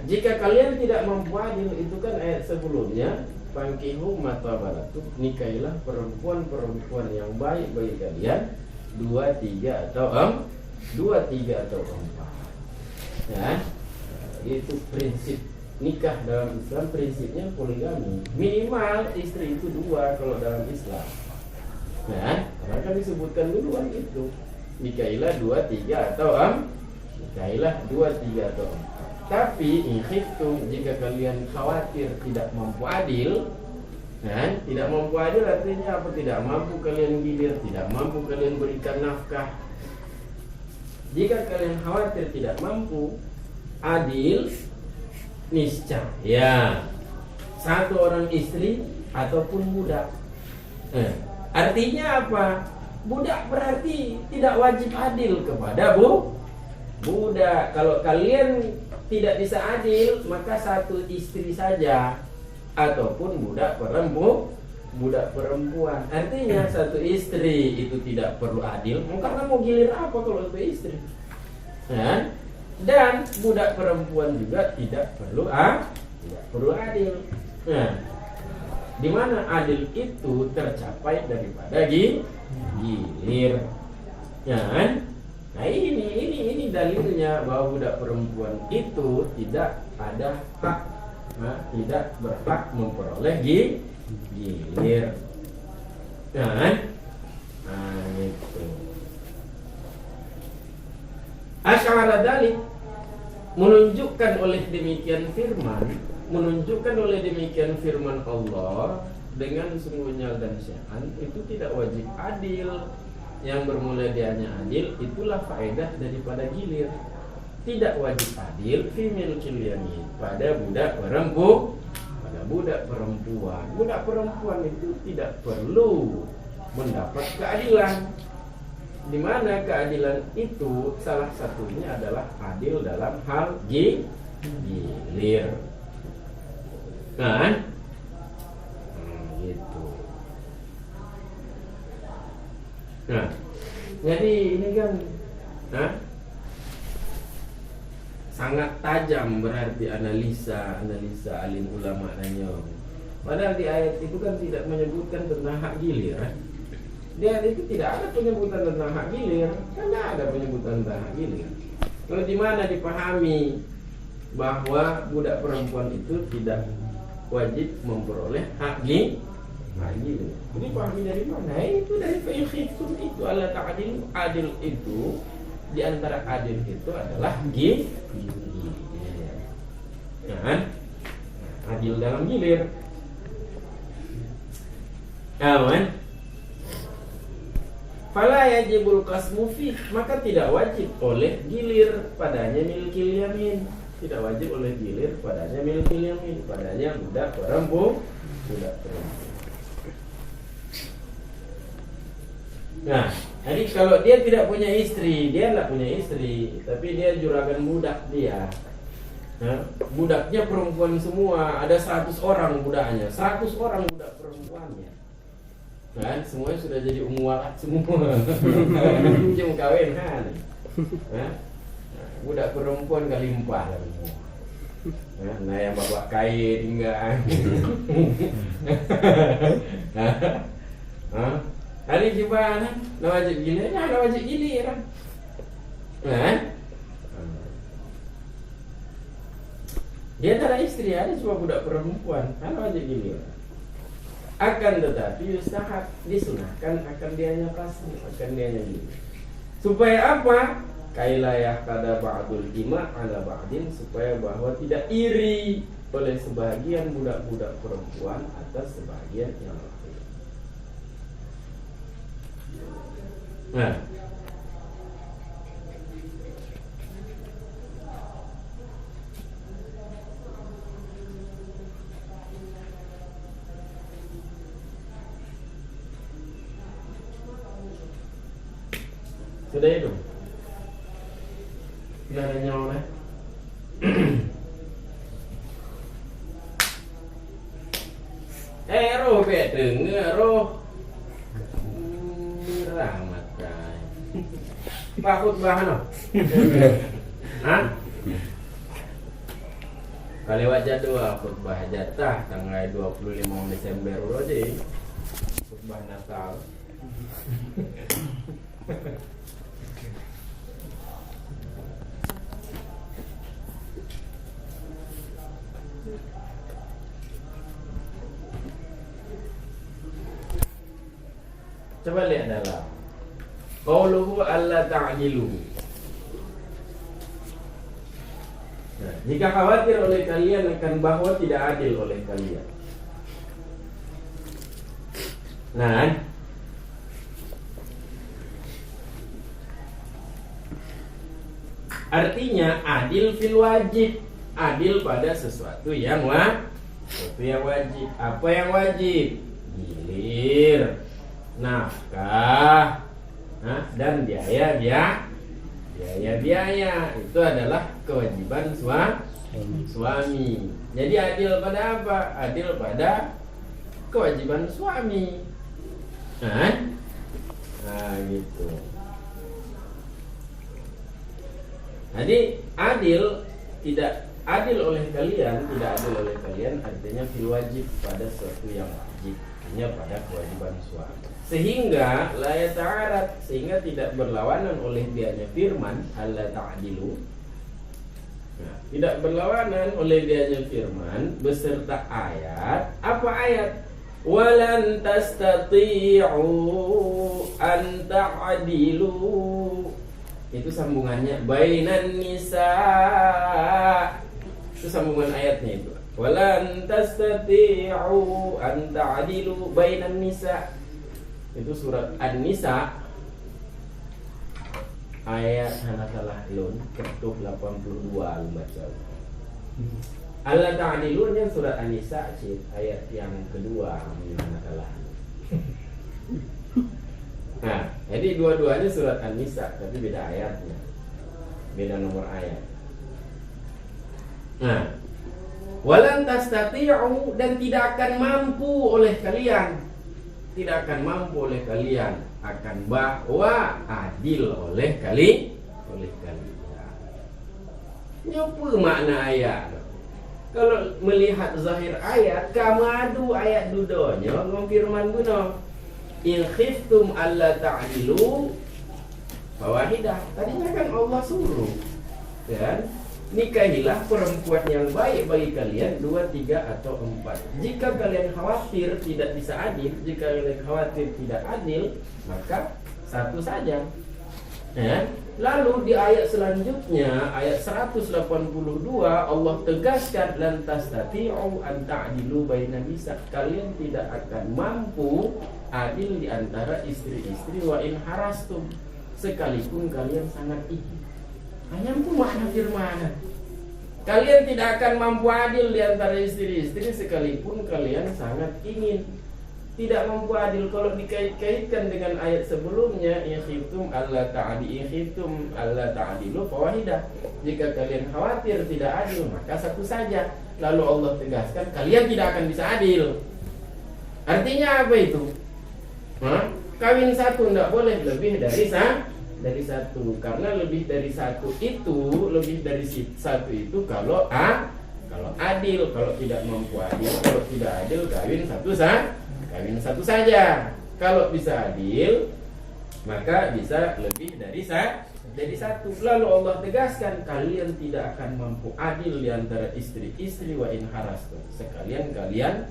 Jika kalian tidak mampu adil, itu kan ayat sebelumnya, fankihu matabaratum, nikahilah perempuan-perempuan yang baik bagi kalian, 2, 3 atau 4. Itu prinsip nikah dalam Islam, prinsipnya poligami. Minimal istri itu 2 kalau dalam Islam. Karena kan disebutkan duluan itu, nikahilah 2, 3 atau 4. Tapi inkhiftum, jika kalian khawatir tidak mampu adil, tidak mampu adil artinya apa? Tidak mampu kalian gilir, tidak mampu kalian berikan nafkah. Jika kalian khawatir tidak mampu adil, niscaya satu orang istri ataupun budak. Artinya apa? Budak berarti tidak wajib adil kepada budak. Kalau kalian tidak bisa adil, maka satu istri saja, ataupun budak perempuan. Artinya satu istri itu tidak perlu adil, karena mau gilir apa kalau itu istri. Dan budak perempuan juga tidak perlu adil. Di mana adil itu tercapai daripada gilir. Nah ini dalilnya bahwa budak perempuan itu tidak ada hak, tidak berhak memperoleh gilir. Itu. Asyara dalik, menunjukkan oleh demikian firman Allah dengan sungguhnya dan syai'an itu tidak wajib adil. Yang bermula dianya adil, itulah faedah daripada gilir. Tidak wajib adil fi milkil yamin, pada budak perempuan. Budak perempuan itu tidak perlu mendapat keadilan. Di mana keadilan itu salah satunya adalah adil dalam hal gilir. Gitu. Nah, jadi ini kan sangat tajam berarti analisa alim ulama nanya. Padahal di ayat itu kan tidak menyebutkan tentang hak gilir. Di ayat itu tidak ada penyebutan tentang hak gilir, kan tidak ada penyebutan tentang hak gilir. Kalau di mana dipahami bahwa budak perempuan itu tidak wajib memperoleh hak gilir. Ini pahami dari mana? Itu dari fiqh itu Allah ta'adil. Adil itu di antara adil itu adalah gilir. Kan? Adil dalam gilir. Aman. Fala yajibul qasmu fi, maka tidak wajib oleh gilir padanya milkil yamin. Tidak wajib oleh gilir padanya milkil yamin, padanya budak perempuan. Nah, jadi kalau dia tidak punya istri, dia tidak punya istri, tapi dia juragan budak dia. Nah, budaknya perempuan semua, ada 100 orang budaknya, 100 orang budak perempuannya. Kan, semuanya sudah jadi walat semua. Jam kawin kan. Nah, budak perempuan kali 4 lah semua. Nah, yang bawa kain enggak. Hari gimana? Nak wajib gilir? Nak wajib gilir. Dia tak ada istri, ada cuma budak perempuan. Nak wajib gilir. Akan tetapi yustahab, disunahkan akan dianya qasmi, akan dianya gilir. Supaya apa? Kailayah kada ba'dul ima ala ba'din, supaya bahwa tidak iri oleh sebagian budak-budak perempuan atas sebagian yang lain. Nah, sudah itu. Sudah ada nyawa. Roh bedeng, roh rahmat kai. Pakut bahan. Hah? Kali wajah 2 khutbah jatah tanggal 25 Desember udah khutbah Natal. Coba lihat dalam qauluhu alla ta'dilu. Nah, jika khawatir oleh kalian akan bahwa tidak adil oleh kalian. Nah, artinya adil fil wajib, adil pada sesuatu yang wajib. Apa yang wajib? Gilir, nafkah, dan biaya itu adalah kewajiban suami. Jadi adil pada apa? Adil pada kewajiban suami. Nah, gitu. Jadi adil oleh kalian, tidak adil oleh kalian artinya fil wajib, pada sesuatu yang wajib, artinya pada kewajiban suami. Sehingga la yata'arad, sehingga tidak berlawanan oleh dianya firman alla ta'dilu. Nah, tidak berlawanan oleh dianya firman beserta ayat. Apa ayat? Walan tastati'u an ta'dilu. Itu sambungannya bainan nisa. Itu sambungan ayatnya itu. Walan tastati'u an ta'dilu bainan nisa. Itu surat An-Nisa ayat hanakalah lun ketuh 82 baca. Allah ta'dilunnya surat An-Nisa ayat yang kedua hanakalah. Nah, jadi dua-duanya surat An-Nisa tapi beda ayatnya. Beda nomor ayat. Nah, walan tastati'u, dan tidak akan mampu oleh kalian. Tidak akan mampu oleh kalian akan bahwa adil oleh kalian. Apa makna ayat? Kalau melihat zahir ayat, kamadu ayat dudonya ngfirman guna in khiftum alla ta'dilu fawahidah. Tadinya kan Allah suruh kan, nikahilah perempuan yang baik bagi kalian 2, 3 atau 4. Jika kalian khawatir tidak bisa adil, jika kalian khawatir tidak adil, maka satu saja. Lalu di ayat selanjutnya, ayat 182, Allah tegaskan lantas tati'u an ta'dilu bainan nisa. Kalian tidak akan mampu adil di antara istri-istri wa in harastum, sekalipun kalian sangat ingin. Hanya itu makna firman. Kalian tidak akan mampu adil di antara istri-istri sekalipun kalian sangat ingin. Tidak mampu adil kalau dikait-kaitkan dengan ayat sebelumnya, in khiftum alla ta'dilu fawahidah. Jika kalian khawatir tidak adil, maka satu saja. Lalu Allah tegaskan kalian tidak akan bisa adil. Artinya apa itu? Kawin satu tidak boleh lebih dari satu, karena lebih dari satu itu kalau adil. Kalau tidak mampu adil, kalau tidak adil kawin satu saja. Kalau bisa adil, maka bisa lebih dari satu. Lalu Allah tegaskan kalian tidak akan mampu adil di antara istri-istri wa in harastum. Sekalian kalian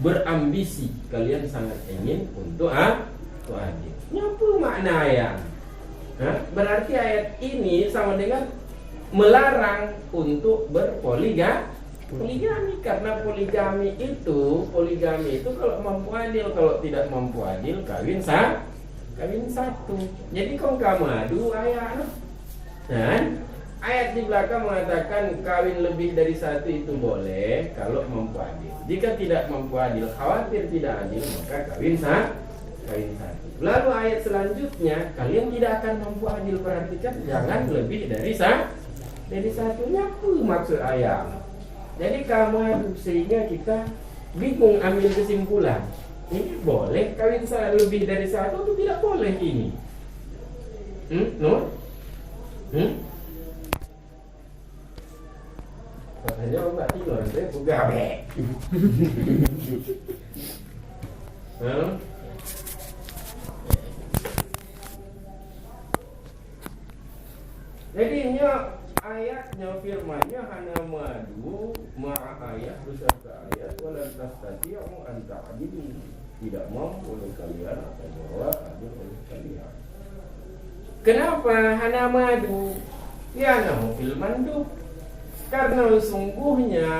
berambisi, kalian sangat ingin untuk adil. Apa makna ayat? Berarti ayat ini sama dengan melarang untuk berpoligami, karena poligami itu kalau mampu adil, kalau tidak mampu adil kawin satu. Jadi kamadu ayat. Ayat di belakang mengatakan kawin lebih dari satu itu boleh kalau mampu adil. Jika tidak mampu adil, khawatir tidak adil, maka kawin satu. Lalu ayat selanjutnya, kalian tidak akan mampu adil, perhatikan jangan lebih dari satunya. Apa maksud ayat? Jadi kamadu, sehingga kita bingung ambil kesimpulan. Ini boleh kawin lebih dari satu atau tidak boleh ini? Katanya Mbak Tilor, saya pegawe. Jadi ini ayatnya, firmannya hana madu ma'a ayat beserta ayat walan tastati'u an ta'dilu, tidak mampu oleh kalian akan bahwa adil oleh kalian. Kenapa hana madu? Ya nahu fil mandub, karena sungguhnya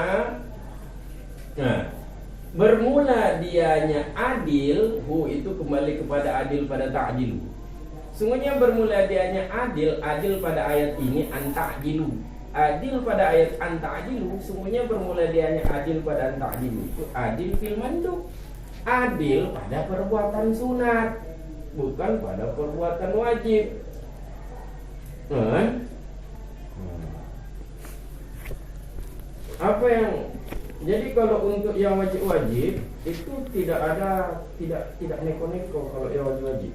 bermula dianya adil, itu kembali kepada adil pada ta'dilu. Sungguhnya bermula dianya adil pada ayat ini anta'dilu. Adil pada ayat anta'dilu, sungguhnya bermula dianya adil pada anta'dilu. Itu adil fil mandub. Adil pada perbuatan sunat, bukan pada perbuatan wajib. Apa yang jadi kalau untuk yang wajib-wajib itu tidak neko-neko kalau yang wajib-wajib.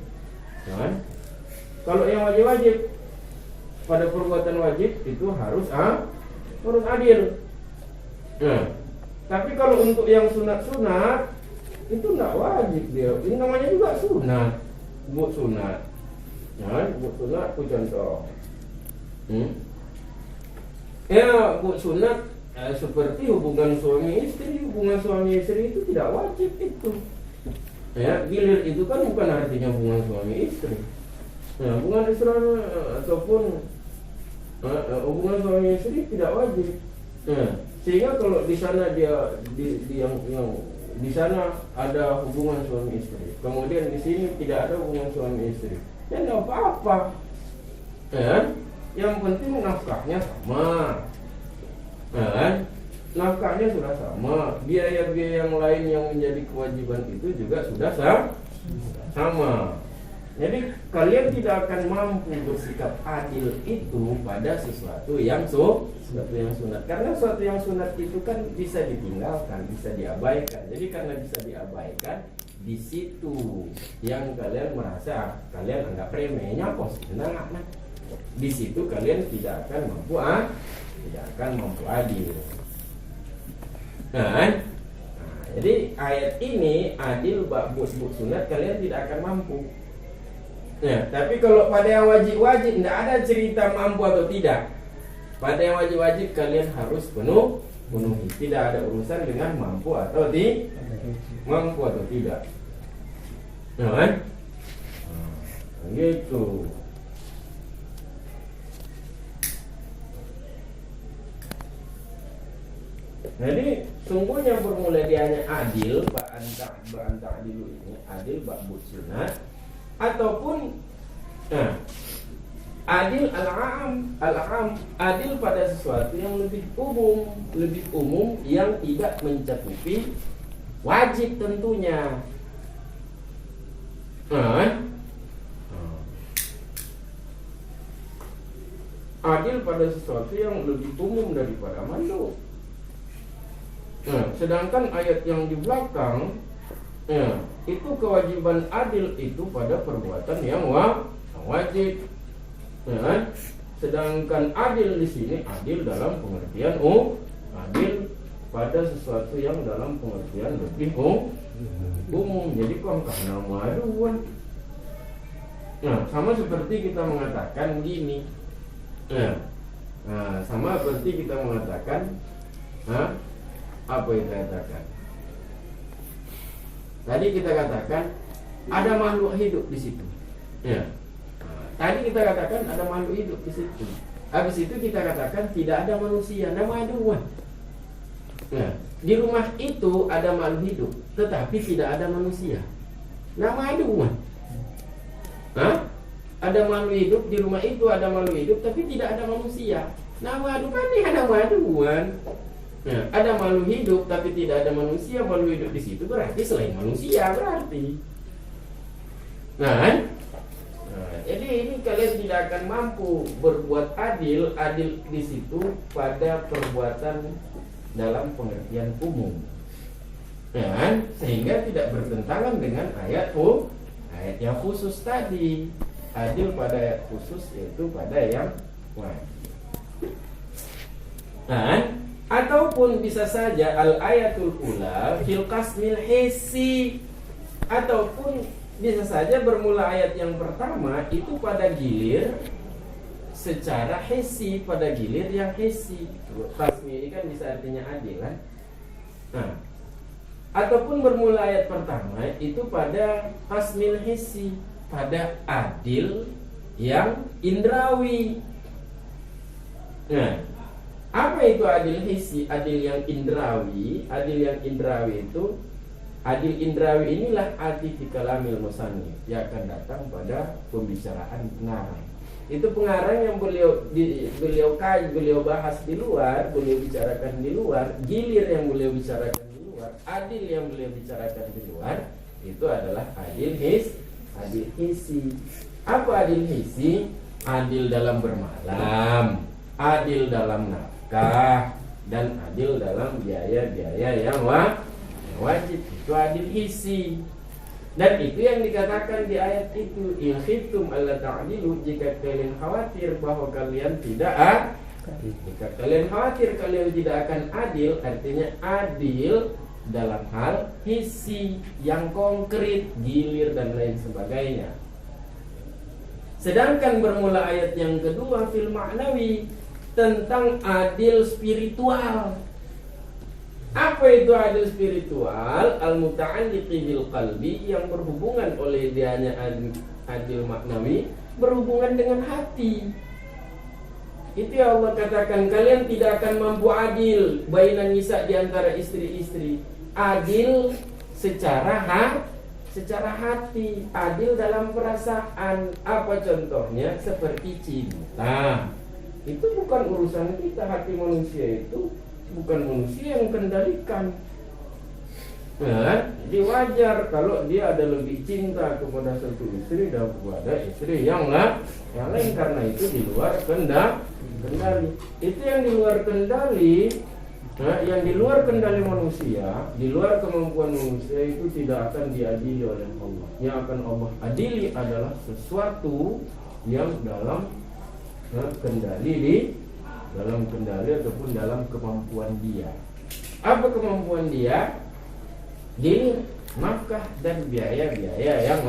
Kalau yang wajib-wajib pada perbuatan wajib itu harus adil. Tapi kalau untuk yang sunat-sunat itu enggak wajib dia. Ini namanya juga sunat. Buat sunat. Buat sunat aku contoh. Buat sunat seperti hubungan suami istri. Hubungan suami istri itu tidak wajib itu. Gilir itu kan bukan artinya hubungan suami istri. Hubungan Islam ataupun hubungan suami istri tidak wajib. Sehingga kalau di sana yang di sana ada hubungan suami istri, kemudian di sini tidak ada hubungan suami istri, ya tidak apa-apa. Yang penting nafkahnya sama. Nafkahnya sudah sama, biaya-biaya yang lain yang menjadi kewajiban itu juga sudah sama. Jadi kalian tidak akan mampu bersikap adil itu pada sesuatu yang sunat. Karena sesuatu yang sunat itu kan bisa ditinggalkan, bisa diabaikan. Jadi karena bisa diabaikan, di situ yang kalian merasa kalian anggap remehnya positif, di situ kalian tidak akan mampu adil. Nah, jadi ayat ini adil bab sunat kalian tidak akan mampu. Nah, tapi kalau pada yang wajib-wajib tidak ada cerita mampu atau tidak. Pada yang wajib-wajib kalian harus penuhi. Tidak ada urusan dengan mampu atau tidak. Nah, kan? Gitu. Jadi sungguhnya bermula dia hanya adil ba'antak dulu ini adil ba'bud sunat ataupun adil al-am adil pada sesuatu yang lebih umum yang tidak mencakupi wajib tentunya. Adil pada sesuatu yang lebih umum daripada mandub. Sedangkan ayat yang di belakang itu kewajiban adil itu pada perbuatan yang wajib. Sedangkan adil di sini adil dalam pengertian adil pada sesuatu yang dalam pengertian lebih umum. Jadi karena maduan. Sama seperti kita mengatakan begini. Sama seperti kita mengatakan apa yang kita katakan? Tadi kita katakan ada makhluk hidup di situ. Tadi kita katakan ada makhluk hidup di situ. Habis itu kita katakan tidak ada manusia, nama aduan. Di rumah itu ada makhluk hidup, tetapi tidak ada manusia. Nama aduan. Ada makhluk hidup di rumah itu ada makhluk hidup, tapi tidak ada manusia. Nama aduan ini ada aduan. Ada makhluk hidup tapi tidak ada manusia. Makhluk hidup di situ berarti selain manusia berarti. Jadi ini kalian tidak akan mampu berbuat adil di situ pada perbuatan dalam pengertian umum. Sehingga tidak bertentangan dengan ayat yang khusus tadi. Adil pada ayat khusus yaitu pada yang wajib. Ataupun bisa saja al-ayatul ula fil qasmil hissi, ataupun bisa saja bermula ayat yang pertama itu pada gilir secara hissi, pada gilir yang hissi. Qasmi ini kan bisa artinya adil kan? Ataupun bermula ayat pertama itu pada qasmil hissi, pada adil yang indrawi. Apa itu adil hissi, adil yang indrawi? Adil yang indrawi itu, adil indrawi inilah adil fi kalamil musannif yang akan datang pada pembicaraan pengarang. Itu pengarang yang beliau bahas di luar, beliau bicarakan di luar, gilir yang beliau bicarakan di luar, adil yang beliau bicarakan di luar, itu adalah adil hissi. Apa adil hissi? Adil dalam bermalam, adil dalam nafkah, dan adil dalam biaya-biaya yang wajib. Itu adil hissi. Dan itu yang dikatakan di ayat itu, in khiftum alla ta'dilu, jika kalian khawatir bahwa kalian tidak jika kalian khawatir kalian tidak akan adil, artinya adil dalam hal hissi yang konkret, gilir dan lain sebagainya. Sedangkan bermula ayat yang kedua fil ma'nawi, tentang adil spiritual. Apa itu adil spiritual? Al-muta'alliqi bil qalbi, yang berhubungan oleh dianya adil maknawi, berhubungan dengan hati. Itu yang Allah katakan, kalian tidak akan mampu adil bainan nisa, di antara istri-istri. Adil secara hati, adil dalam perasaan. Apa contohnya? Seperti cinta. Itu bukan urusan kita. Hati manusia itu bukan manusia yang kendalikan. Jadi wajar kalau dia ada lebih cinta kepada satu istri daripada istri yang lain, karena itu di luar kendali. Itu yang di luar kendali Nah, yang di luar kendali manusia, di luar kemampuan manusia itu tidak akan diadili oleh Allah. Yang akan Allah adili adalah sesuatu yang dalam kendali ataupun dalam kemampuan dia. Apa kemampuan dia? Jadi nafkah dan biaya-biaya yang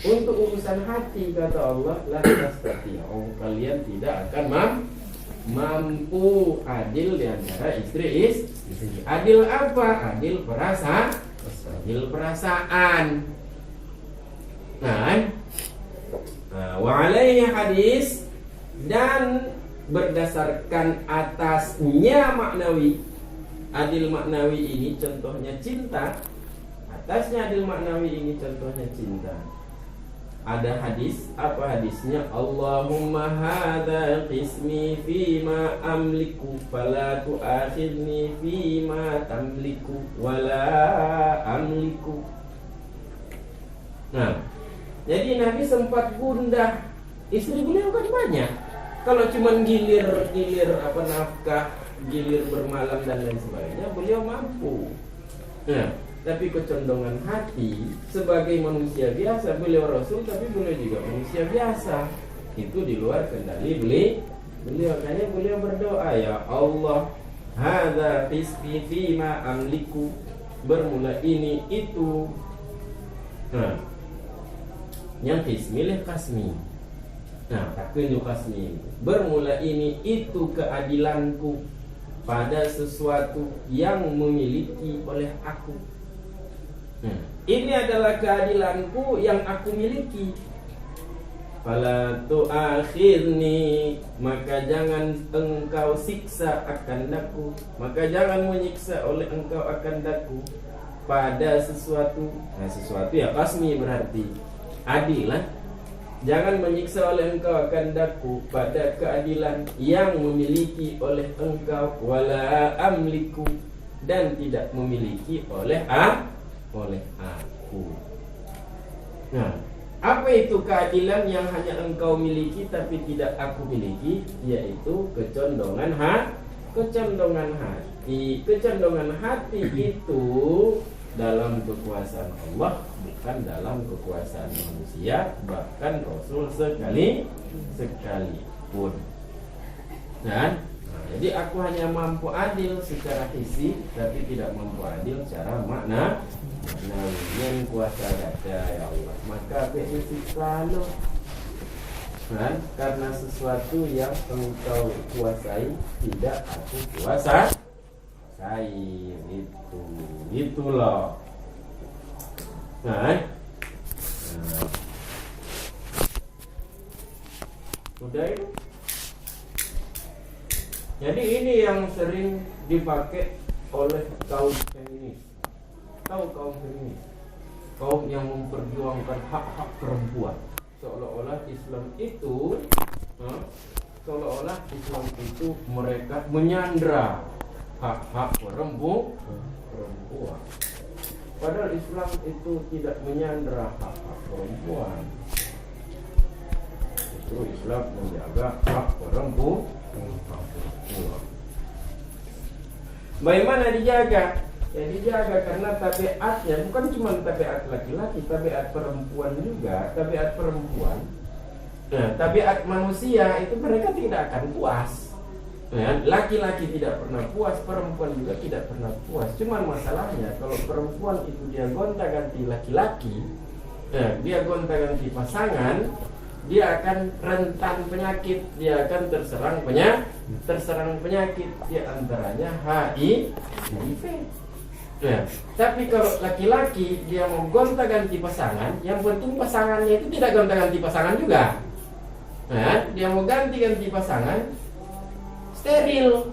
untuk urusan hati, kata Allah, la tastati'u, kalian tidak akan mampu adil di antara istri. Adil apa? Adil perasaan. Nah, wa alaihi hadis, dan berdasarkan atasnya maknawi. Adil maknawi ini contohnya cinta. Atasnya adil maknawi ini contohnya cinta. Ada hadis, apa hadisnya? Allahumma hadza qismi fima amliku fala tu'akhidni fima tamliku wala amliku. Nah, jadi Nabi sempat gundah. Istri beliau kan banyak. Kalau cuma gilir nafkah, gilir bermalam dan lain sebagainya, beliau mampu. Nah, tapi kecondongan hati sebagai manusia biasa, beliau Rasul tapi beliau juga manusia biasa, itu di luar kendali beliau. Makanya beliau berdoa, ya Allah, hadza qismi fima amliku, bermula ini itu. Nah, yang qismi kasmi. Nah, takunyu kasmi, bermula ini itu keadilanku pada sesuatu yang memiliki oleh aku. Ini adalah keadilanku yang aku miliki. Fala tu'akhirni, maka jangan engkau siksa akan daku, maka jangan menyiksa oleh engkau akan daku pada sesuatu. Nah, sesuatu ya kasmi berarti adil lah. Jangan menyiksa oleh engkau akan daku pada keadilan yang memiliki oleh engkau, wala amliku, dan tidak memiliki oleh aku. Nah, apa itu keadilan yang hanya engkau miliki tapi tidak aku miliki? Yaitu kecondongan hati. Kecondongan hati itu dalam kekuasaan Allah, bukan dalam kekuasaan manusia, bahkan Rasul sekalipun. Dan jadi aku hanya mampu adil secara fisik, tapi tidak mampu adil secara makna. Yang kuasa dada, ya Allah, maka fisik kalau karena sesuatu yang engkau kuasai tidak aku kuasai, itu loh. Nah, udah itu. Jadi ini yang sering dipakai oleh kaum feminis. Tahu kaum feminis? Kaum yang memperjuangkan hak-hak perempuan. Seolah-olah Islam itu mereka menyandra hak-hak perempuan. Padahal Islam itu tidak menyandra hak-hak perempuan. Itu Islam menjaga hak perempuan. Bagaimana dijaga? Ya dijaga karena tabiatnya bukan cuma tabiat laki-laki, tabiat perempuan juga, tabiat perempuan. Nah, tabiat manusia itu mereka tidak akan puas. Nah, laki-laki tidak pernah puas, perempuan juga tidak pernah puas. Cuman masalahnya kalau perempuan itu dia gonta-ganti laki-laki, dia gonta-ganti pasangan, dia akan rentan penyakit, dia akan terserang penyakit, di antaranya HIV. Nah, tapi kalau laki-laki dia mau gonta-ganti pasangan, yang penting pasangannya itu tidak gonta-ganti pasangan juga. Nah, dia mau ganti-ganti pasangan steril.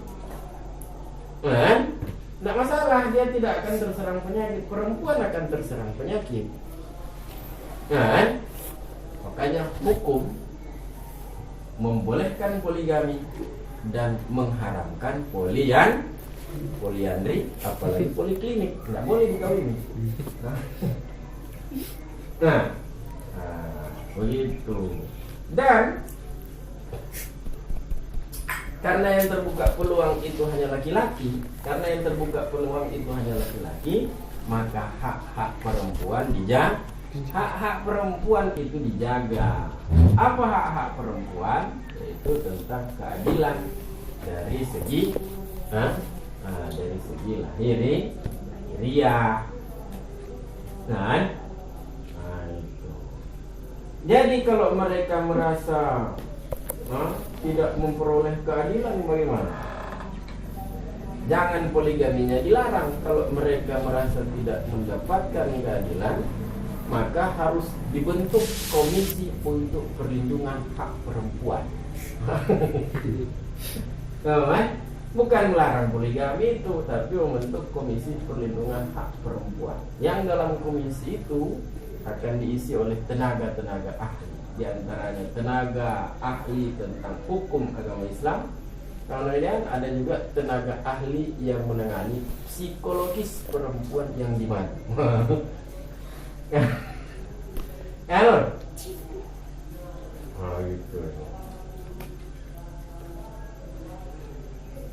Nah, tidak masalah, dia tidak akan terserang penyakit. Perempuan akan terserang penyakit. Nah, makanya hukum membolehkan poligami dan mengharamkan poliandri, apalagi poliklinik, nggak boleh dikawini. Nah, begitu. Dan karena yang terbuka peluang itu hanya laki-laki, maka hak-hak perempuan dijaga. Hak-hak perempuan itu dijaga. Apa hak-hak perempuan? Yaitu tentang keadilan dari segi lahiriah. Nah, itu. Jadi kalau mereka merasa tidak memperoleh keadilan, bagaimana? Jangan poligaminya dilarang. Kalau mereka merasa tidak mendapatkan keadilan, maka harus dibentuk komisi untuk perlindungan hak perempuan. Bukan melarang poligami itu, tapi membentuk komisi perlindungan hak perempuan. Yang dalam komisi itu akan diisi oleh tenaga-tenaga ahli. Di antaranya tenaga ahli tentang hukum agama Islam. Kemudian ada juga tenaga ahli yang menangani psikologis perempuan yang dimana. Kalau gitu.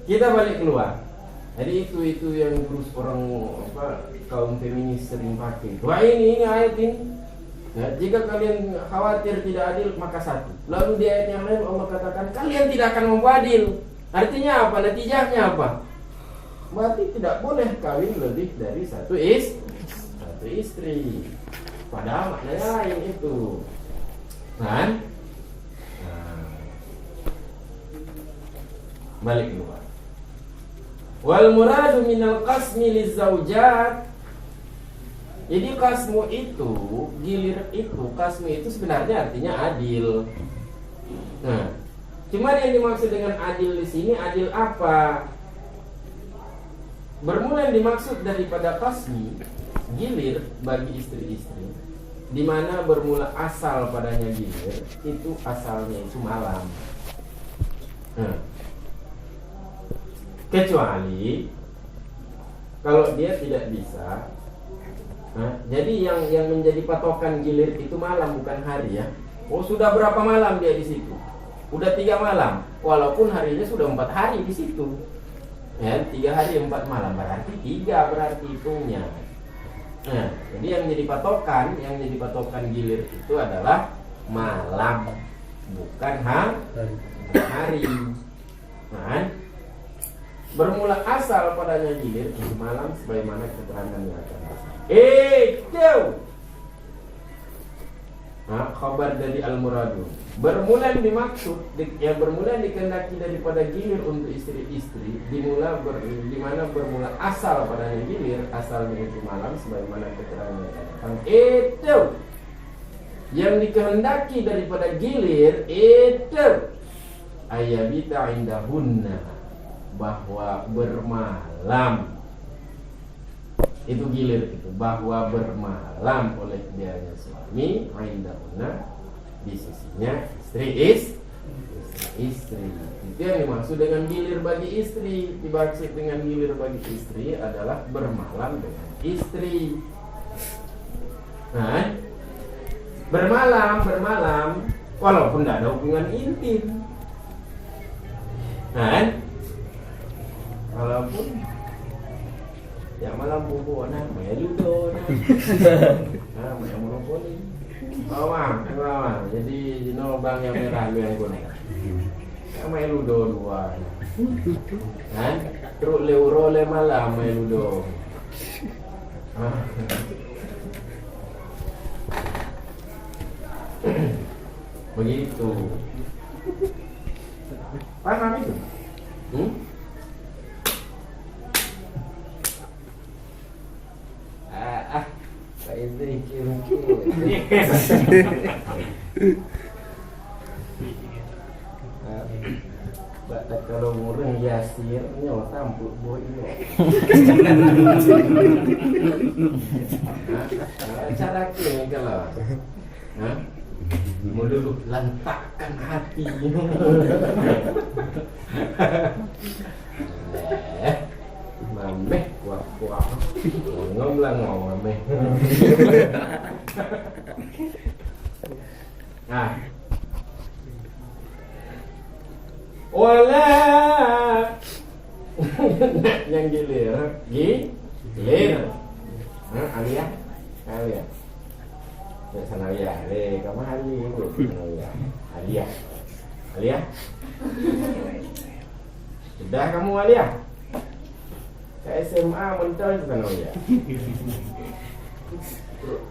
Kita balik keluar. Jadi itu yang terus orang kaum feminis sering pakai. Wah ini ayat ini. Ya, jika kalian khawatir tidak adil maka satu. Lalu di ayat yang lain Allah katakan kalian tidak akan membuat adil. Artinya apa? Natijahnya apa? Berarti tidak boleh kawin lebih dari satu istri. Padahal maknanya lain itu. Kan? Balik keluar. Wal muradu minal qasmi lizaujat. Jadi qasmu itu, gilir itu, qasmu itu sebenarnya artinya adil. Nah, cuma yang dimaksud dengan adil di sini adil apa? Bermula yang dimaksud daripada qasmi, gilir bagi istri-istri, di mana bermula asal padanya gilir, itu asalnya itu malam. Kecuali kalau dia tidak bisa. Jadi yang menjadi patokan gilir itu malam bukan hari ya. Oh sudah berapa malam dia di situ? Udah 3 malam. Walaupun harinya sudah 4 hari di situ. Ya 3 hari 4 malam berarti 3 berarti hitungnya. Jadi yang jadi patokan gilir itu adalah malam, bukan hari. Bermula asal padanya gilir itu malam sebagaimana keterangan yang akan datang. Khabar dari al-muradu. Bermula yang dimaksud, yang bermula dikehendaki daripada gilir untuk istri-istri, di mana bermula asal padanya gilir, asalnya itu malam sebagaimana keterangan yang akan datang. Itu yang dikehendaki daripada gilir itu ayyabita indahunna, bahwa bermalam itu gilir itu, bahwa bermalam oleh dianya suami indahunna, di sisinya istri. Itu yang dimaksud dengan gilir bagi istri. Dimaksud dengan gilir bagi istri adalah bermalam dengan istri. Bermalam walaupun tidak ada hubungan intim. Walaupun yang malam bubu namanya ludo, namanya monopoli. Bawang. Jadi bang yang merah lu yang kuning. Namanya ludo 2. Truk leuro le malam main ludo. Begitu. Paham itu? Pak Indri kirim-kirim. Kalau murung yasir nyawa tampuk boy ini. Cara ini kalau mau dulu lantakkan hati. Mameh kuah ngomong mameh. Wala yang gilir, gilir. Alia. Ya sana ya, kamu Ali bu, Alia. Sudah kamu Alia? Ke SMA mental sana ya.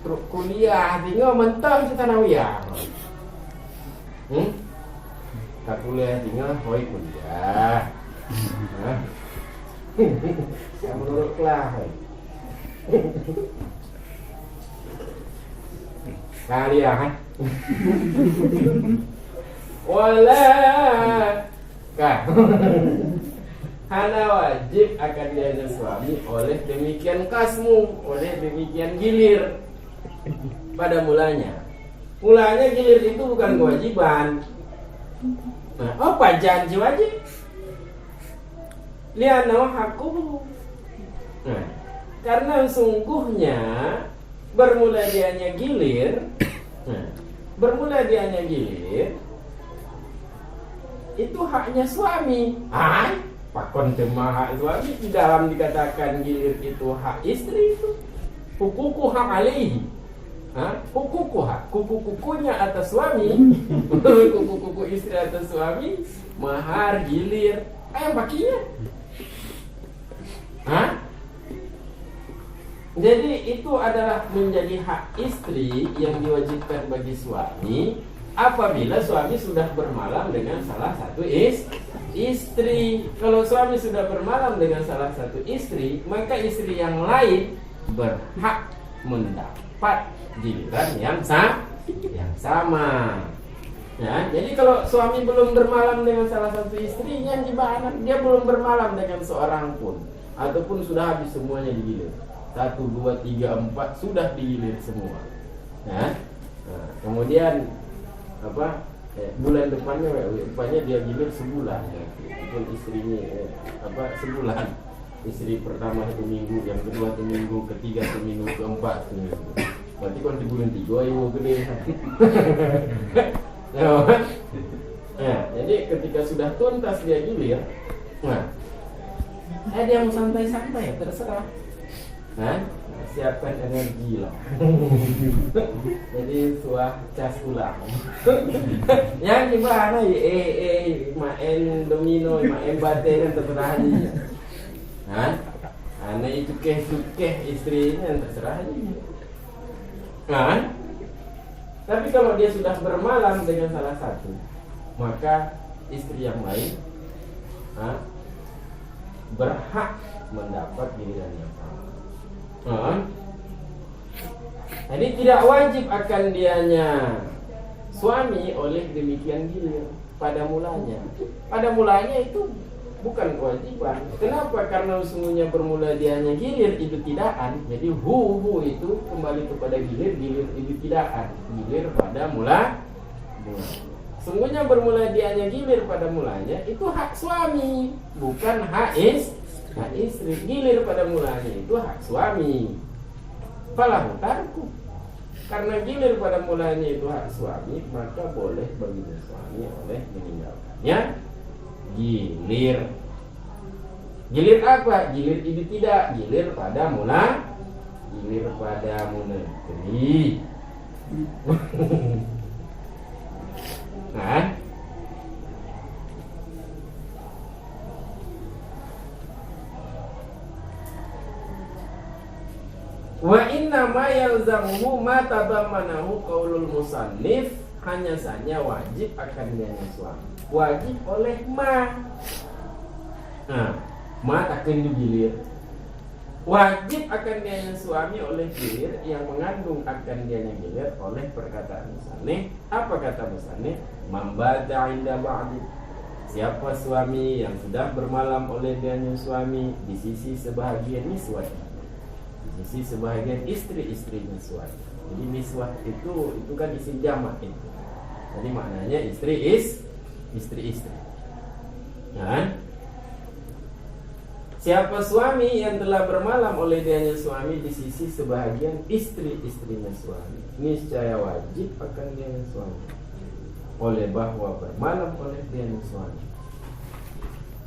Terus kuliah tinggal mental sana ya. Tak kuliah tinggal hoi kuliah. Yang menurut kelas. Kalian kan? Wala kah? Hana wajib akan dianya suami oleh demikian kasmu, oleh demikian gilir. Pada mulanya gilir itu bukan kewajiban. Nah, apa janji wajib? Lianau haku. Nah, karena sungguhnya bermula dianya gilir itu haknya suami. Pakon tema hak suami di dalam dikatakan gilir itu hak istri itu. Hukuku hak alaihi. Kuku-kukunya atas suami. Kuku-kuku istri atas suami. Mahar gilir. Yang bakinya. Jadi itu adalah menjadi hak istri yang diwajibkan bagi suami apabila suami sudah bermalam dengan salah satu istri. Kalau suami sudah bermalam dengan salah satu istri, maka istri yang lain berhak mendapat giliran yang sama. Ya, jadi kalau suami belum bermalam dengan salah satu istrinya, gimana? Dia belum bermalam dengan seorang pun, ataupun sudah habis semuanya digilir. 1, 2, 3, 4 sudah digilir semua. Nah, kemudian bulan depannya dia gilir sebulan. Itu istrinya sebulan. Istri pertama 1 minggu, yang kedua 1 minggu, ketiga 1 minggu, keempat 1 minggu. Berarti kan di bulan 3 ibu gede. Jadi ketika sudah tuntas dia gilir, dia mau santai-santai terserah. Siapkan energi lah. Jadi suah cas ulang. Yang gimana main domino, main baterai terserah aja. Aneh itu keh istrinya terserah aja. Tapi kalau dia sudah bermalam dengan salah satu, maka istri yang lain berhak mendapat giliran yang sama. Jadi tidak wajib akan dianya suami oleh demikian gilir pada mulanya. Pada mulanya itu bukan kewajiban. Kenapa? Karena sesungguhnya bermula dianya gilir ibtidaan. Jadi hu itu kembali kepada gilir ibtidaan. Gilir pada mula. Sesungguhnya bermula dianya gilir pada mulanya itu hak suami, bukan hak istri. Gilir pada mulanya itu hak suami. Falahu tarku. Karena gilir pada mulanya itu hak suami, maka boleh bagi suami oleh meninggalkannya gilir. Gilir apa? Gilir ini tidak. Gilir pada mula. Gilir pada munafiri. Wa inna ma yalzamuhu ma tadamanahu qaulul musannif, hanya saja wajib akan dianya suami. Wajib oleh ma. Ma akan digilir. Wajib akan dianya suami oleh gilir yang mengandung akan dianya gilir oleh perkataan musannif. Apa kata musannif? Mambada inda ba'di. Siapa suami yang sudah bermalam oleh dianya suami di sisi sebahagian niswah, di sisi sebahagian istri-istrinya suami. Jadi niswah itu kan isim jamak itu. Jadi maknanya istri-istri. Siapa suami yang telah bermalam oleh dianya suami di sisi sebahagian istri-istrinya suami, niscaya wajib akan dianya suami oleh bahwa bermalam oleh dianya suami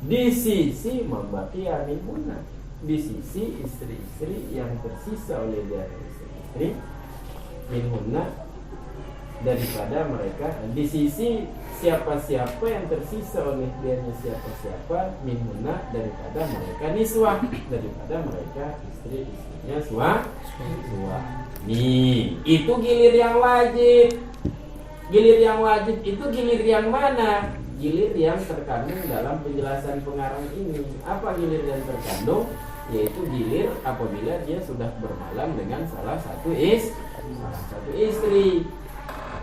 di sisi membakia minhunna, di sisi istri-istri yang tersisa oleh dia istri-istri minhunna daripada mereka, di sisi siapa-siapa yang tersisa oleh dianya siapa-siapa minhunna daripada mereka niswah, daripada mereka istri-istrinya suami. Itu gilir yang wajib. Gilir yang wajib itu gilir yang mana? Gilir yang terkandung dalam penjelasan pengarang ini. Apa gilir yang terkandung? Yaitu gilir apabila dia sudah bermalam dengan salah satu istri.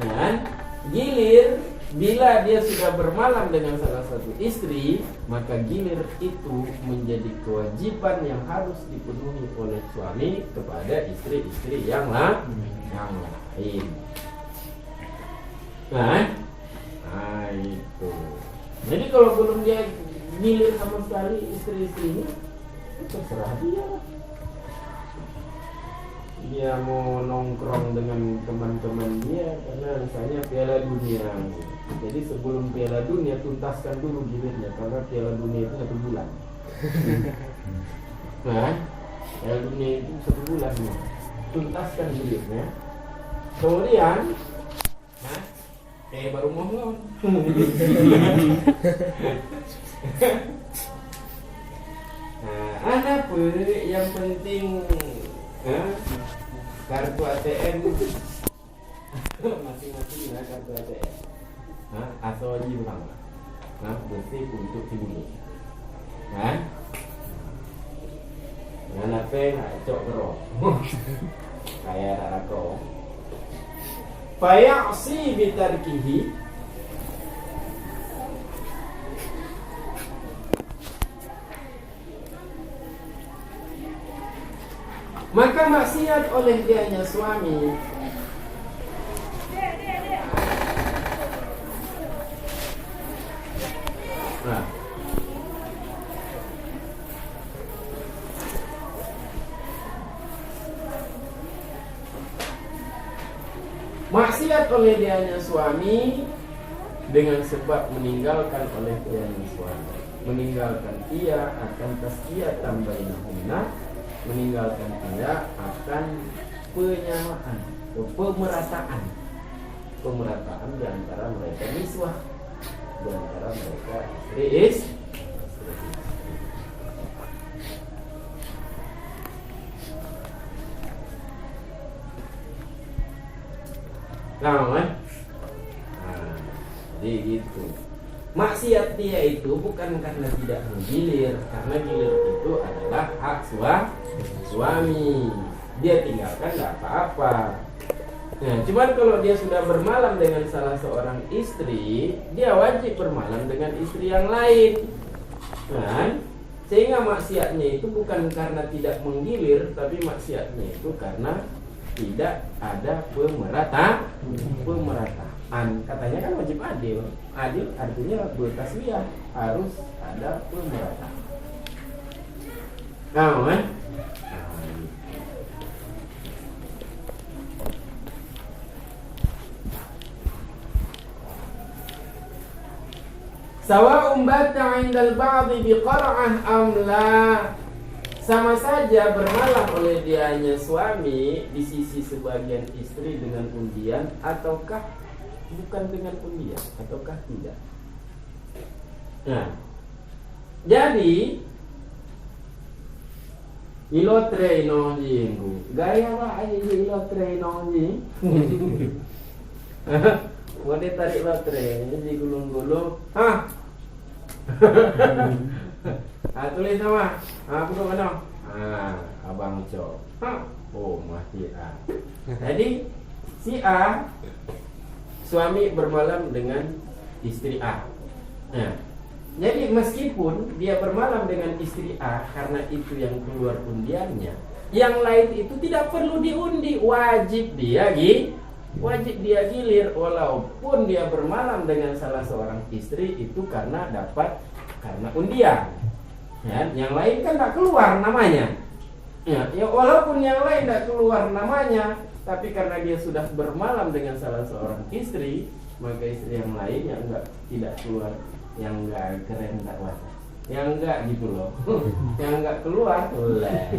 Dan gilir bila dia sudah bermalam dengan salah satu istri, maka gilir itu menjadi kewajiban yang harus dipenuhi oleh suami kepada istri-istri yang lain. Nah itu. Jadi kalau belum dia gilir sama sekali istri-istri ini, terserah dia lah. Dia mau nongkrong dengan teman-teman dia karena misalnya Piala Dunia. Jadi sebelum Piala Dunia tuntaskan dulu gilirnya, karena Piala Dunia itu 1 bulan. Nah, Piala Dunia itu 1 bulan, tuntaskan gilirnya. Kemudian, baru mau ngelawan. Ada pun yang penting kartu ATM masing-masing kartu ATM. Asal wajib utama. Bersih untuk dibunuh. Dengan apa cok kerok. Kayak rako. Faya'si bitarkihi, maka maksiat oleh dianya suami. Maksiat oleh dianya suami dengan sebab meninggalkan oleh dianya suami, meninggalkan ia akan tasqiyatan bainahunna, meninggalkan ia akan penyamaan, pemerataan di antara mereka niswah, di antara mereka istri. Jadi gitu. Maksiat dia itu bukan karena tidak menggilir, karena gilir itu adalah hak suami. Dia tinggalkan tidak apa-apa. Nah, cuman kalau dia sudah bermalam dengan salah seorang istri, dia wajib bermalam dengan istri yang lain. Kan? Sehingga maksiatnya itu bukan karena tidak menggilir, tapi maksiatnya itu karena tidak ada pemerataan. Katanya kan wajib adil. Adil artinya bertaswiyah, harus ada pemerataan. Sawa'un bata 'indal ba'dhi biqar'ah am la, sama saja bermalam oleh dianya suami di sisi sebagian istri dengan undian ataukah bukan dengan undian, ataukah tidak. Nah, jadi ilotre nonjing, gaya lah aja ilotre nonjing. Boleh tarik lotre, jadi gulung-gulung. Tulis nama. Aku tu mana? Abang Cok. Oh, masih A. Jadi si A suami bermalam dengan istri A. Nah, jadi meskipun dia bermalam dengan istri A karena itu yang keluar undiannya, yang lain itu tidak perlu diundi, wajib dia gilir walaupun dia bermalam dengan salah seorang istri itu karena undian. Ya, yang lain kan tak keluar namanya. Ya, walaupun yang lain tak keluar namanya, tapi karena dia sudah bermalam dengan salah seorang istri, maka istri yang lain yang tidak keluar, yang enggak keren, tak wajar, yang enggak gitu loh. Yang enggak keluar boleh.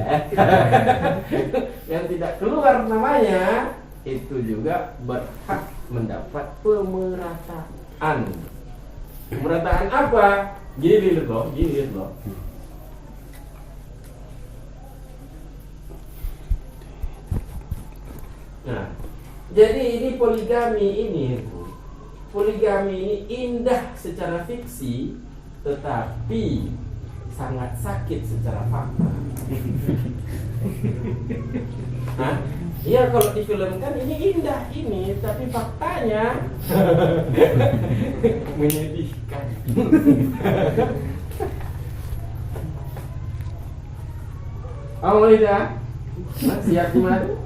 Yang tidak keluar namanya itu juga berhak mendapat pemerataan. Pemerataan apa? Gini loh. Nah, jadi ini poligami ini indah secara fiksi, tetapi sangat sakit secara fakta. Hah? Iya, kalau difilmkan ini indah ini, tapi faktanya menyedihkan. Oh, Lida, siap gimana?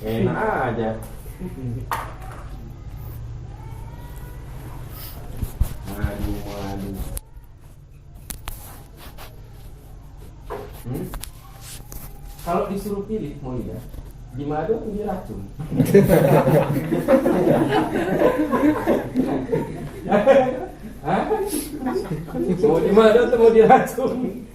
Enak aja. Madu. Kalau disuruh pilih mau ya, di madu atau di racun? Mau di madu atau mau di racun?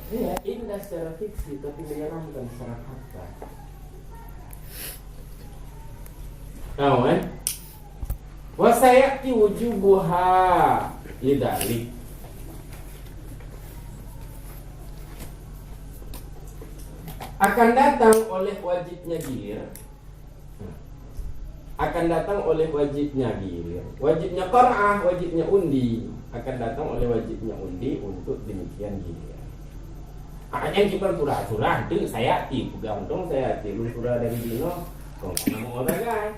Ya, indah secara fiksi tapi menyeramkan secara fakta. Tahu kan? Wasayati wujubuha lidalik. Akan datang oleh wajibnya gilir. Wajibnya qur'ah, wajibnya undi. Akan datang oleh wajibnya undi untuk demikian gilir. Yang kita surah itu saya pegang dong saya lu surah dari Dino kau mau orang kan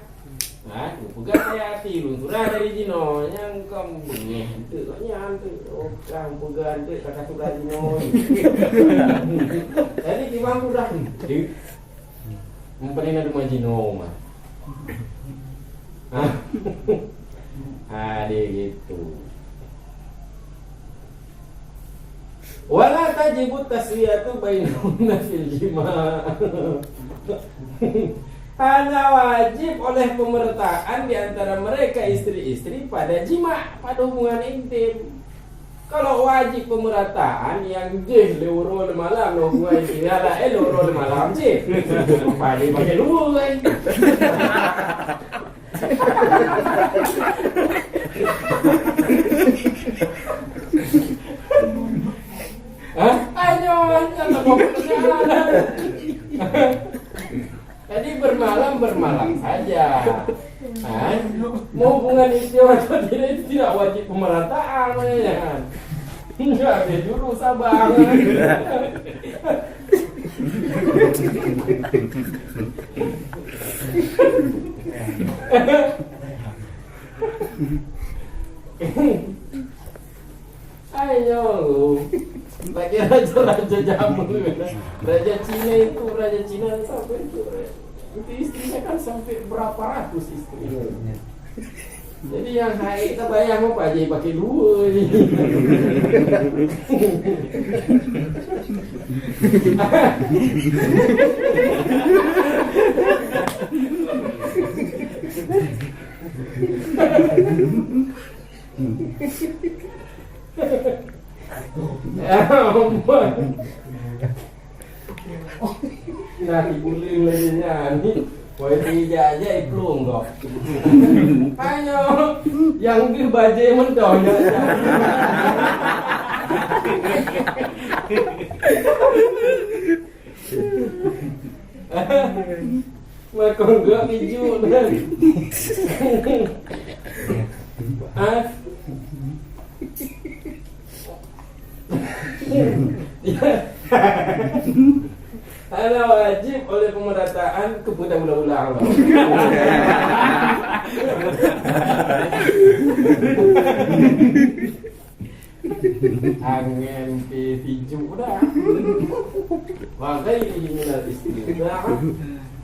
pegang saya lu surah dari Dino yang kembungnya itu koknya itu kang pegang itu kata surah Dino jadi gimana surah itu memperina rumah Dino mah dia gitu. Wala tajibu taswiyatu bainahunna fil jima'. Hanya wajib oleh pemerataan di antara mereka istri-istri pada jima', pada hubungan intim. Kalau wajib pemerataan yang jih lewuro malam lo gua istirahat lewuro malam jih. Pakai dulu kan. Jadi bermalam saja. Mau hubungan istri atau tidak wajib pemerataan ya. Enggak ada dulu sabar. Ayo lu. Bagi raja jamu, raja Cina sampai itu istrinya kan sampai berapa ratus istrinya. Jadi yang haid kita bayang apa aja pakai dua ini. Nah, ibuling lagi nyanyi. Woi tiga aja iklung kok. Ayo, yang di baje mentong ya. Makong gak hijau dan. Ada wajib oleh pemerataan kepada budak-budak Allah. Angin piju udah. Maka ini minat istri udah.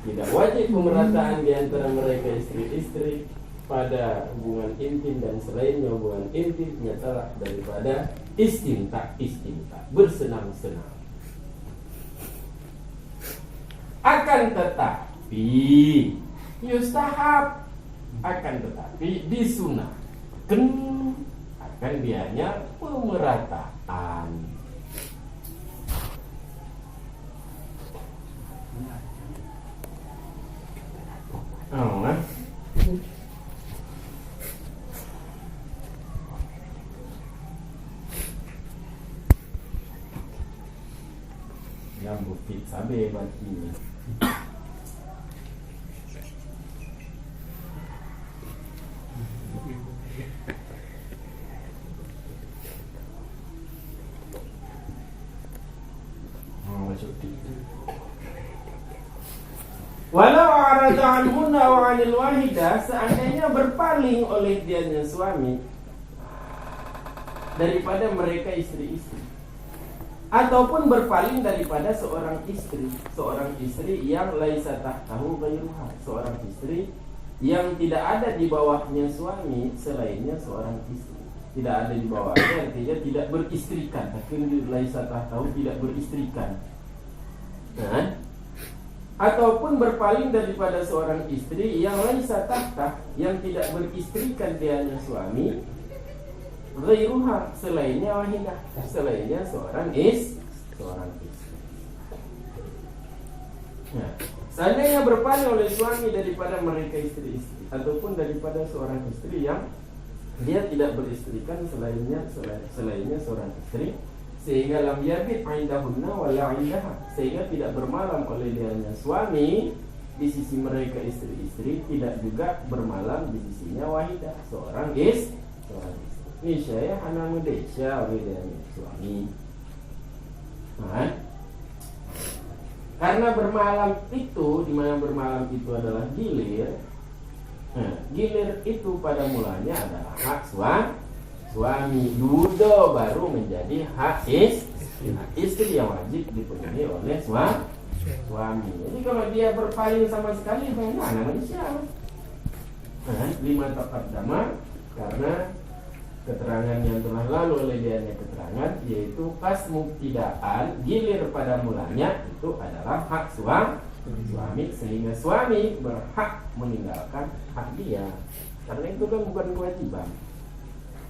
Tidak wajib pemerataan di antara mereka istri-istri. pada hubungan intim dan selainnya hubungan intim nyatalah daripada istimta, bersenang-senang. Akan tetapi yustahab, akan tetapi disunahkan akan dianya pemerataan. Kan? Yang bukti sabe bagi walau arada anhunna wa anil wahidah, seandainya berpaling oleh dianya suami daripada mereka istri-istri, ataupun berpaling daripada seorang istri yang laisa tahtahu ghairuha, seorang istri yang tidak ada di bawahnya suami selainnya seorang istri, tidak ada di bawahnya artinya tidak beristrikan, tapi laisa tahtahu tidak beristrikan. Nah, ataupun berpaling daripada seorang istri yang laisa tahtah, yang tidak beristrikan dianya suami, ghairuha, selainnya wahidah, selainnya seorang istri. Nah, seandainya berpaling oleh suami daripada mereka istri-istri, ataupun daripada seorang istri yang dia tidak beristrikan selainnya seorang istri, sehingga lam yabit indahunna wala indaha, sehingga tidak bermalam oleh dianya suami di sisi mereka istri-istri, tidak juga bermalam di sisinya wahidah, seorang istri. Ini saya hana mudesya oleh dianya suami. Nah, karena bermalam itu, di mana bermalam itu adalah gilir. Nah, gilir itu pada mulanya adalah hak suami, dudo baru menjadi hak istri yang wajib dipenuhi oleh suami. Jadi kalau dia berpaling sama sekali, bagaimana manusia? Nah, lima taqaddama, karena keterangan yang telah lalu oleh dianya keterangan, yaitu pas mubtidaan, gilir pada mulanya itu adalah hak suami, sehingga suami berhak meninggalkan hak dia, karena itu kan bukan kewajiban,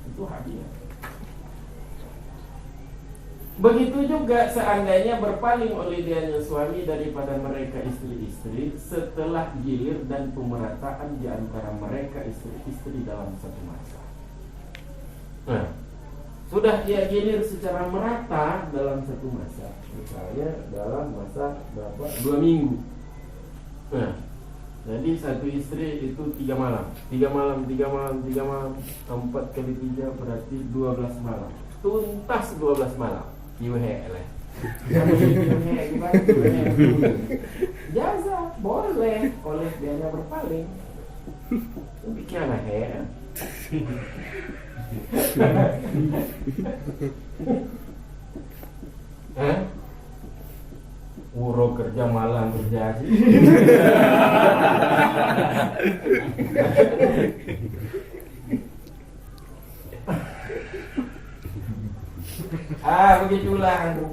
itu hak dia. Begitu juga seandainya berpaling oleh dianya suami daripada mereka istri-istri setelah gilir dan pemerataan di antara mereka istri-istri dalam satu masa. Nah, sudah dia gilir secara merata dalam satu masa, misalnya dalam masa berapa? 2 minggu. Nah, jadi satu istri itu 3 malam, 4 kali 3 berarti 12 malam. Tuntas 12 malam. Yuhe lah. Jaza boleh oleh dianya berpaling. Bikin he. Uro kerja malam kerja sih. Begitulah.